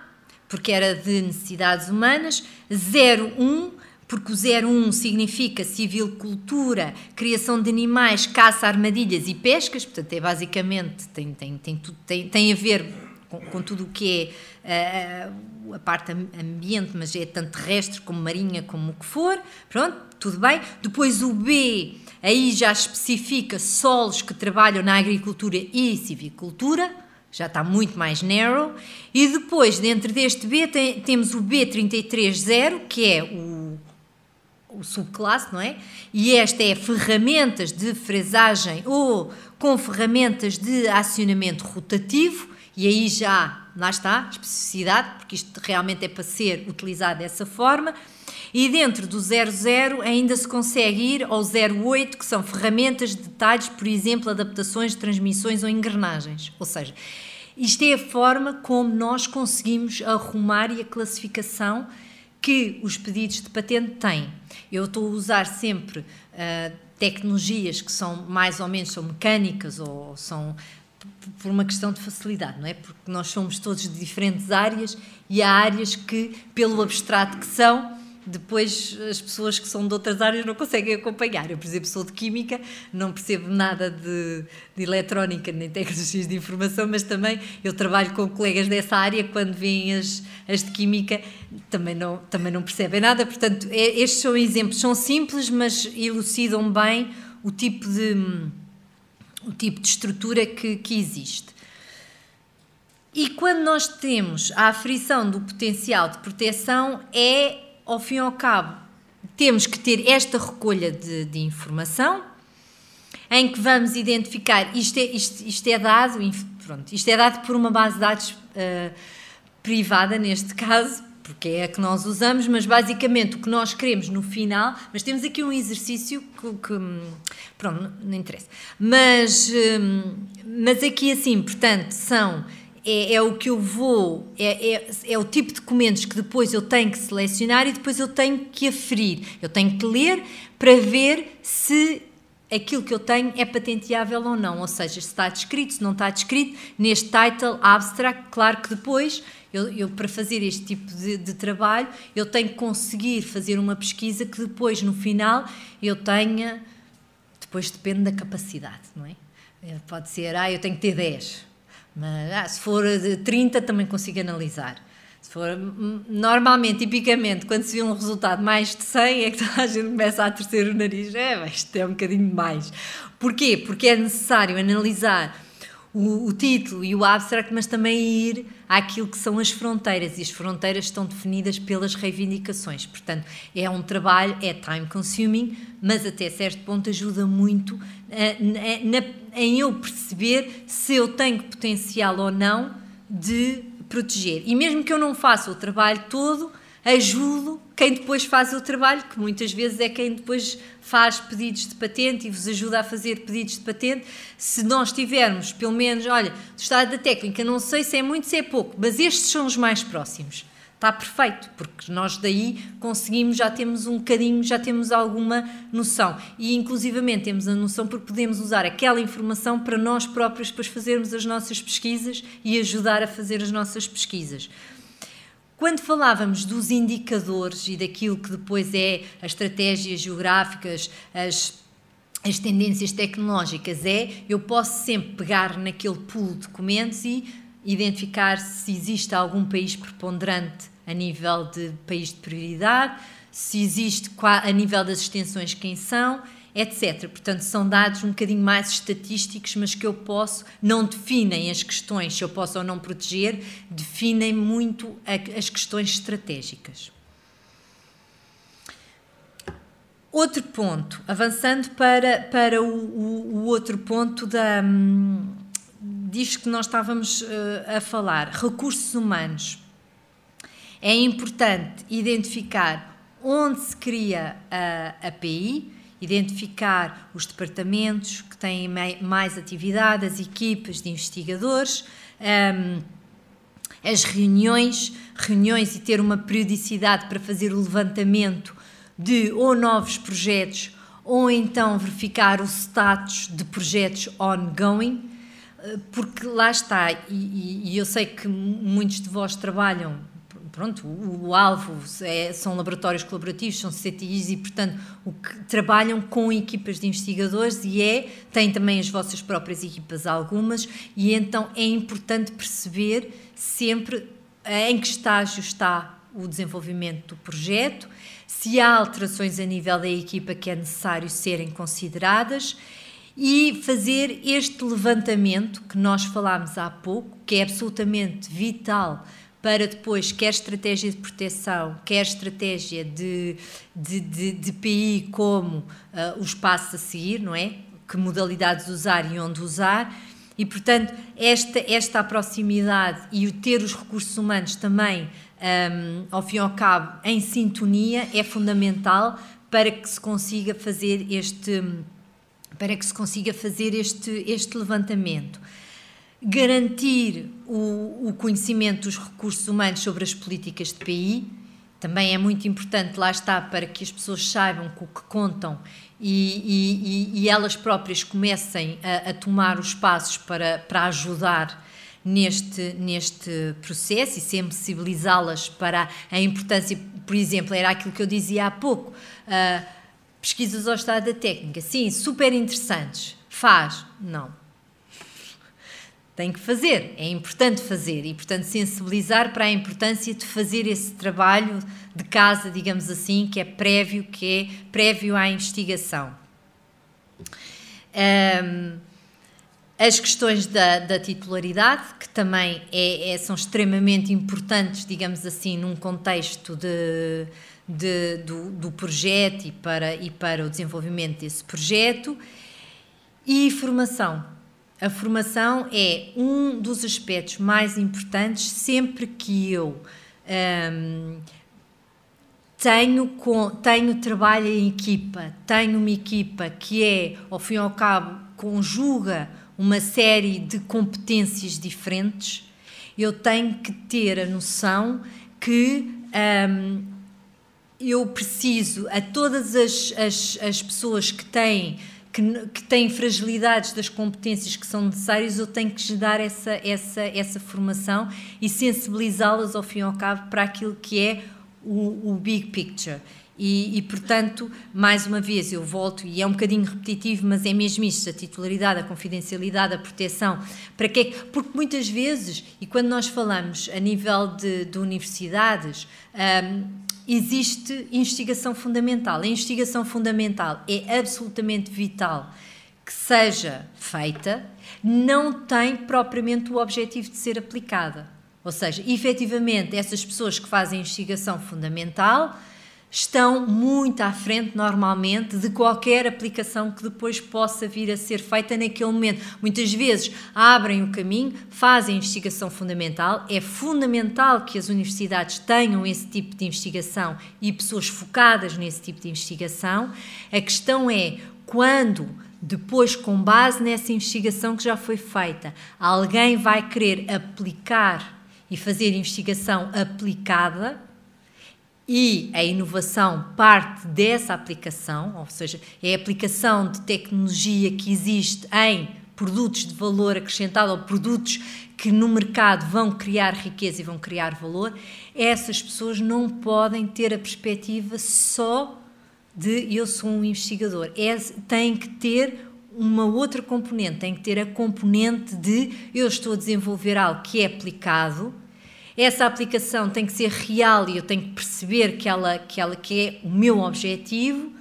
Speaker 2: porque era de necessidades humanas, 01, porque o 01 significa civilcultura, criação de animais, caça, armadilhas e pescas, portanto, é basicamente, tem a ver com tudo o que é a parte ambiente, mas é tanto terrestre como marinha, como o que for, pronto, tudo bem. Depois o B, aí já especifica solos que trabalham na agricultura e civicultura, já está muito mais narrow. E depois, dentro deste B, temos o B330, que é o subclasse, não é? E esta é ferramentas de fresagem ou com ferramentas de acionamento rotativo, e aí já, lá está, especificidade, porque isto realmente é para ser utilizado dessa forma. E dentro do 00 ainda se consegue ir ao 08, que são ferramentas de detalhes, por exemplo, adaptações de transmissões ou engrenagens. Ou seja, isto é a forma como nós conseguimos arrumar e a classificação que os pedidos de patente têm. Eu estou a usar sempre tecnologias que são mais ou menos são mecânicas ou são por uma questão de facilidade, não é? Porque nós somos todos de diferentes áreas e há áreas que, pelo abstrato que são, depois as pessoas que são de outras áreas não conseguem acompanhar. Eu, por exemplo, sou de Química, não percebo nada de eletrónica nem tecnologias de informação, mas também eu trabalho com colegas dessa área, quando veem as de Química também não percebem nada. Portanto, estes são exemplos, são simples, mas elucidam bem o tipo de estrutura que existe. E quando nós temos a aferição do potencial de proteção, ao fim e ao cabo, temos que ter esta recolha de informação, em que vamos identificar, isto é dado por uma base de dados privada, neste caso, porque é a que nós usamos, mas basicamente o que nós queremos no final, mas temos aqui um exercício que pronto, não interessa, mas aqui assim, portanto, é o que eu vou, é o tipo de documentos que depois eu tenho que selecionar e depois eu tenho que aferir, eu tenho que ler para ver se aquilo que eu tenho é patenteável ou não, ou seja, se está descrito, se não está descrito, neste title abstract. Claro que depois, eu para fazer este tipo de trabalho, eu tenho que conseguir fazer uma pesquisa que depois, no final, eu tenha, depois depende da capacidade, não é? Pode ser, eu tenho que ter 10, mas se for de 30 também consigo analisar. Se for, normalmente, tipicamente, quando se vê um resultado mais de 100, é que toda a gente começa a torcer o nariz. Isto é um bocadinho mais. Porquê? Porque é necessário analisar o título e o abstract, mas também ir àquilo que são as fronteiras, e as fronteiras estão definidas pelas reivindicações. Portanto, é um trabalho, é time consuming, mas até certo ponto ajuda muito em eu perceber se eu tenho potencial ou não de proteger. E mesmo que eu não faça o trabalho todo, ajudo quem depois faz o trabalho, que muitas vezes é quem depois faz pedidos de patente e vos ajuda a fazer pedidos de patente. Se nós tivermos, pelo menos, olha, do estado da técnica, não sei se é muito, se é pouco, mas estes são os mais próximos. Está perfeito, porque nós daí conseguimos, já temos um bocadinho, já temos alguma noção. E inclusivamente temos a noção porque podemos usar aquela informação para nós próprios depois fazermos as nossas pesquisas e ajudar a fazer as nossas pesquisas. Quando falávamos dos indicadores e daquilo que depois é as estratégias geográficas, as tendências tecnológicas, eu posso sempre pegar naquele pool de documentos e identificar se existe algum país preponderante a nível de país de prioridade, se existe a nível das extensões quem são, etc. Portanto, são dados um bocadinho mais estatísticos, mas que eu posso, não definem as questões, se eu posso ou não proteger, definem muito as questões estratégicas. Outro ponto, avançando para o outro ponto disto que nós estávamos a falar, recursos humanos. É importante identificar onde se cria a API, identificar os departamentos que têm mais atividade, as equipas de investigadores, as reuniões e ter uma periodicidade para fazer o levantamento de ou novos projetos ou então verificar o status de projetos ongoing, porque lá está, e eu sei que muitos de vós trabalham, pronto, o alvo são laboratórios colaborativos, são CTIs e, portanto, trabalham com equipas de investigadores e têm também as vossas próprias equipas, algumas, e então é importante perceber sempre em que estágio está o desenvolvimento do projeto, se há alterações a nível da equipa que é necessário serem consideradas e fazer este levantamento que nós falámos há pouco, que é absolutamente vital para depois, quer estratégia de proteção, quer estratégia de PI, como os passos a seguir, não é? Que modalidades usar e onde usar. E, portanto, esta proximidade e o ter os recursos humanos também, ao fim e ao cabo, em sintonia, é fundamental para que se consiga fazer este levantamento. Garantir o conhecimento dos recursos humanos sobre as políticas de PI também é muito importante, lá está, para que as pessoas saibam com o que contam e elas próprias comecem a tomar os passos para ajudar neste processo e sensibilizá-las para a importância. Por exemplo, era aquilo que eu dizia há pouco, pesquisas ao estado da técnica, sim, super interessantes, faz, não. Tem que fazer, é importante fazer e, portanto, sensibilizar para a importância de fazer esse trabalho de casa, digamos assim, que é prévio à investigação. As questões da titularidade, que também são extremamente importantes, digamos assim, num contexto do projeto e para o desenvolvimento desse projeto. E formação. A formação é um dos aspectos mais importantes sempre que eu tenho trabalho em equipa, tenho uma equipa que ao fim e ao cabo, conjuga uma série de competências diferentes. Eu tenho que ter a noção que eu preciso, a todas as pessoas que têm fragilidades das competências que são necessárias, eu tenho que lhes dar essa formação e sensibilizá-las ao fim e ao cabo para aquilo que é o big picture. E, portanto, mais uma vez, eu volto, e é um bocadinho repetitivo, mas é mesmo isto, a titularidade, a confidencialidade, a proteção. Porque muitas vezes, e quando nós falamos a nível de universidades, existe investigação fundamental. A investigação fundamental é absolutamente vital que seja feita, não tem propriamente o objetivo de ser aplicada. Ou seja, efetivamente, essas pessoas que fazem investigação fundamental estão muito à frente, normalmente, de qualquer aplicação que depois possa vir a ser feita naquele momento. Muitas vezes abrem o caminho, fazem investigação fundamental. É fundamental que as universidades tenham esse tipo de investigação e pessoas focadas nesse tipo de investigação. A questão é quando, depois, com base nessa investigação que já foi feita, alguém vai querer aplicar e fazer investigação aplicada, e a inovação parte dessa aplicação, ou seja, é a aplicação de tecnologia que existe em produtos de valor acrescentado ou produtos que no mercado vão criar riqueza e vão criar valor. Essas pessoas não podem ter a perspectiva só de eu sou um investigador. Tem que ter uma outra componente, tem que ter a componente de eu estou a desenvolver algo que é aplicado. Essa aplicação tem que ser real e eu tenho que perceber que ela é o meu objetivo.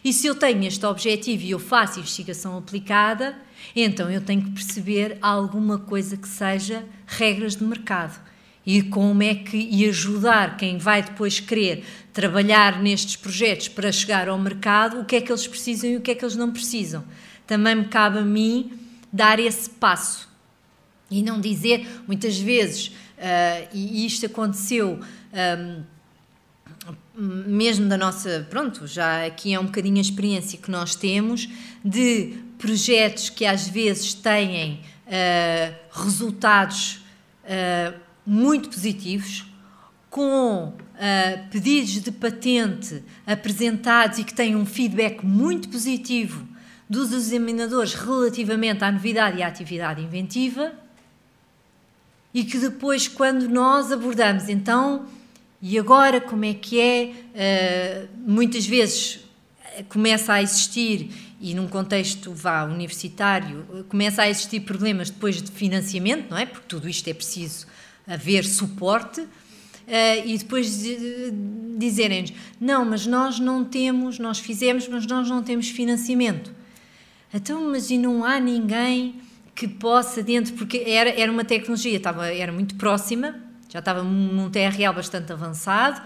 Speaker 2: E se eu tenho este objetivo e eu faço investigação aplicada, então eu tenho que perceber alguma coisa que seja regras de mercado. E como é que e ajudar quem vai depois querer trabalhar nestes projetos para chegar ao mercado, o que é que eles precisam e o que é que eles não precisam. Também me cabe a mim dar esse passo. E não dizer, muitas vezes, e isto aconteceu mesmo da nossa, pronto, já aqui é um bocadinho a experiência que nós temos, de projetos que às vezes têm resultados muito positivos, com pedidos de patente apresentados e que têm um feedback muito positivo dos examinadores relativamente à novidade e à atividade inventiva, e que depois, quando nós abordamos, então, e agora como é que é? Muitas vezes começa a existir, e num contexto universitário, começa a existir problemas depois de financiamento, não é? Porque tudo isto é preciso haver suporte, e depois dizerem-nos, não, mas nós não temos, nós fizemos, mas nós não temos financiamento. Então, mas e não há ninguém que possa dentro, porque era uma tecnologia, era muito próxima, já estava num TRL bastante avançado,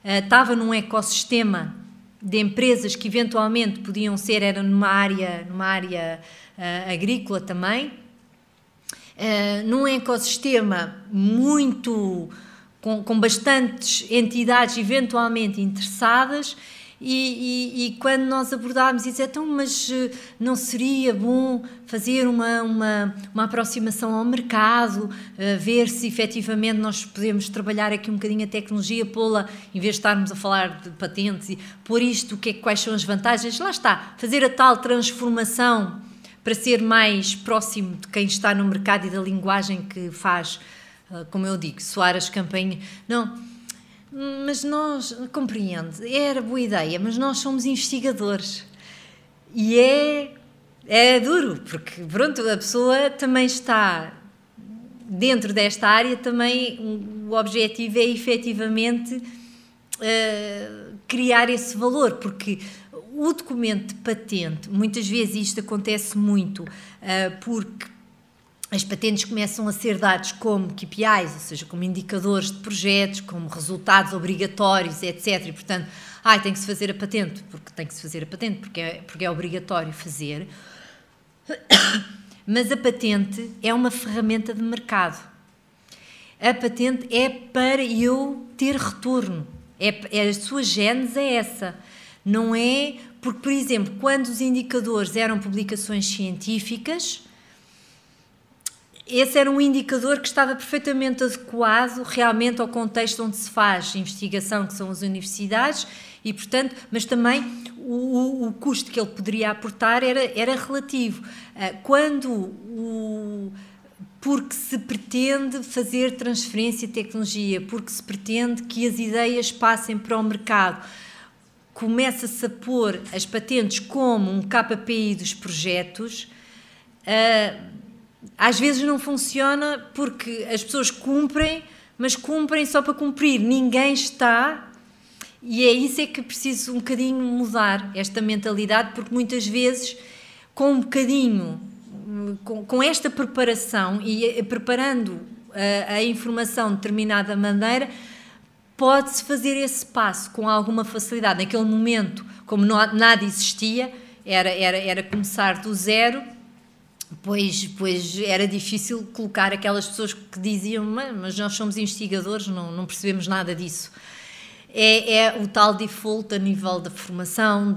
Speaker 2: estava num ecossistema de empresas que eventualmente podiam ser, era numa área agrícola também, num ecossistema muito, com bastantes entidades eventualmente interessadas. E quando nós abordámos isso, então, mas não seria bom fazer uma aproximação ao mercado, ver se efetivamente nós podemos trabalhar aqui um bocadinho a tecnologia, pô-la, em vez de estarmos a falar de patentes, e pôr isto, quais são as vantagens, lá está, fazer a tal transformação para ser mais próximo de quem está no mercado e da linguagem que faz, como eu digo, soar as campainhas. Não. Mas nós, compreende, era boa ideia, mas nós somos investigadores e é duro, porque pronto, a pessoa também está dentro desta área, também o objetivo é efetivamente criar esse valor, porque o documento de patente, muitas vezes isto acontece muito, porque as patentes começam a ser dados como KPIs, ou seja, como indicadores de projetos, como resultados obrigatórios, etc. E, portanto, tem que se fazer a patente, porque é obrigatório fazer. Mas a patente é uma ferramenta de mercado. A patente é para eu ter retorno. A sua gênese é essa. Não é... Porque, por exemplo, quando os indicadores eram publicações científicas, esse era um indicador que estava perfeitamente adequado realmente ao contexto onde se faz investigação, que são as universidades, e, portanto, mas também o custo que ele poderia aportar era relativo. Porque se pretende fazer transferência de tecnologia, porque se pretende que as ideias passem para o mercado, começa-se a pôr as patentes como um KPI dos projetos. Às vezes não funciona porque as pessoas cumprem, mas cumprem só para cumprir. Ninguém está... E é isso que preciso um bocadinho mudar, esta mentalidade, porque muitas vezes, com um bocadinho, com esta preparação e preparando a informação de determinada maneira, pode-se fazer esse passo com alguma facilidade. Naquele momento, como nada existia, era começar do zero, pois era difícil colocar aquelas pessoas que diziam, mas nós somos investigadores, não percebemos nada disso. É o tal default a nível da formação,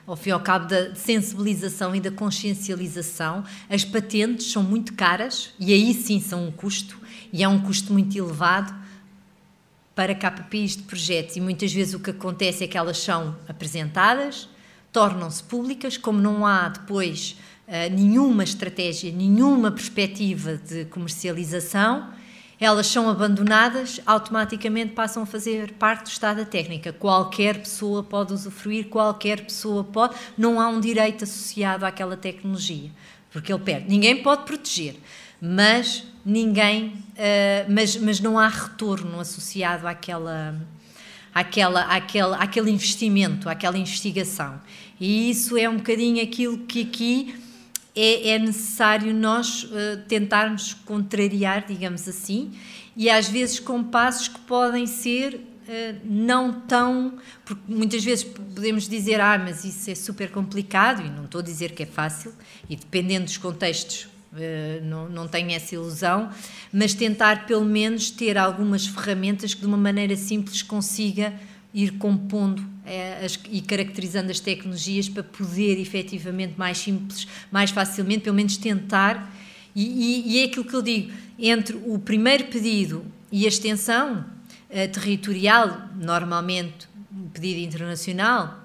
Speaker 2: ao fim e ao cabo, da sensibilização e da consciencialização. As patentes são muito caras e aí sim são um custo, e é um custo muito elevado para KPIs de projetos, e muitas vezes o que acontece é que elas são apresentadas, tornam-se públicas, como não há depois nenhuma estratégia, nenhuma perspectiva de comercialização, elas são abandonadas, automaticamente passam a fazer parte do estado da técnica. Qualquer pessoa pode usufruir, não há um direito associado àquela tecnologia, porque ele perde. Ninguém pode proteger, mas não há retorno associado àquele investimento, àquela investigação. E isso é um bocadinho aquilo que aqui é necessário nós tentarmos contrariar, digamos assim, e às vezes com passos que podem ser não tão... Porque muitas vezes podemos dizer, mas isso é super complicado, e não estou a dizer que é fácil, e dependendo dos contextos não tenho essa ilusão, mas tentar pelo menos ter algumas ferramentas que de uma maneira simples consiga ir compondo e caracterizando as tecnologias para poder efetivamente mais simples, mais facilmente, pelo menos tentar, e é aquilo que eu digo, entre o primeiro pedido e a extensão territorial, normalmente um pedido internacional,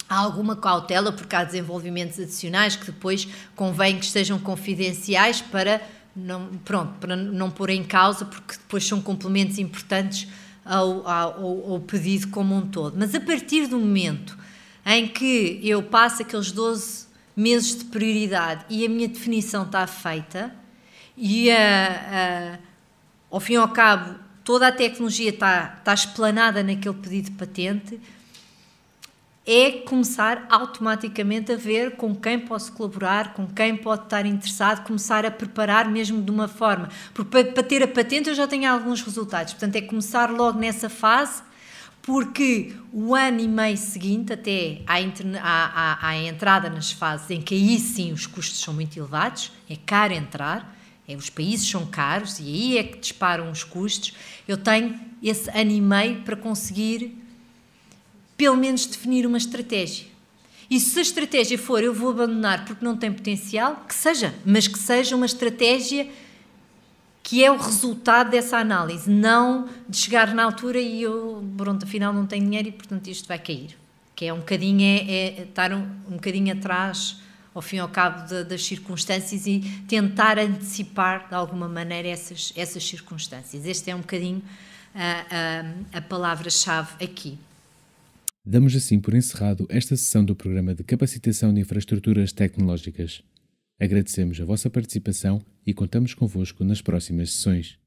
Speaker 2: há alguma cautela porque há desenvolvimentos adicionais que depois convém que estejam confidenciais para não pôr em causa, porque depois são complementos importantes ao pedido como um todo. Mas a partir do momento em que eu passo aqueles 12 meses de prioridade e a minha definição está feita e ao fim e ao cabo toda a tecnologia está explanada naquele pedido de patente, é começar automaticamente a ver com quem posso colaborar, com quem pode estar interessado, começar a preparar mesmo de uma forma, porque para ter a patente eu já tenho alguns resultados, portanto é começar logo nessa fase, porque o ano e meio seguinte até à entrada nas fases em que aí sim os custos são muito elevados, é caro entrar, os países são caros e aí é que disparam os custos, eu tenho esse ano e meio para conseguir pelo menos definir uma estratégia. E se a estratégia for eu vou abandonar porque não tem potencial, que seja, mas que seja uma estratégia que é o resultado dessa análise, não de chegar na altura e eu, afinal não tenho dinheiro e portanto isto vai cair. Que é um bocadinho, estar um bocadinho atrás, ao fim e ao cabo das circunstâncias e tentar antecipar de alguma maneira essas circunstâncias. Este é um bocadinho a palavra-chave aqui.
Speaker 1: Damos assim por encerrado esta sessão do programa de capacitação de infraestruturas tecnológicas. Agradecemos a vossa participação e contamos convosco nas próximas sessões.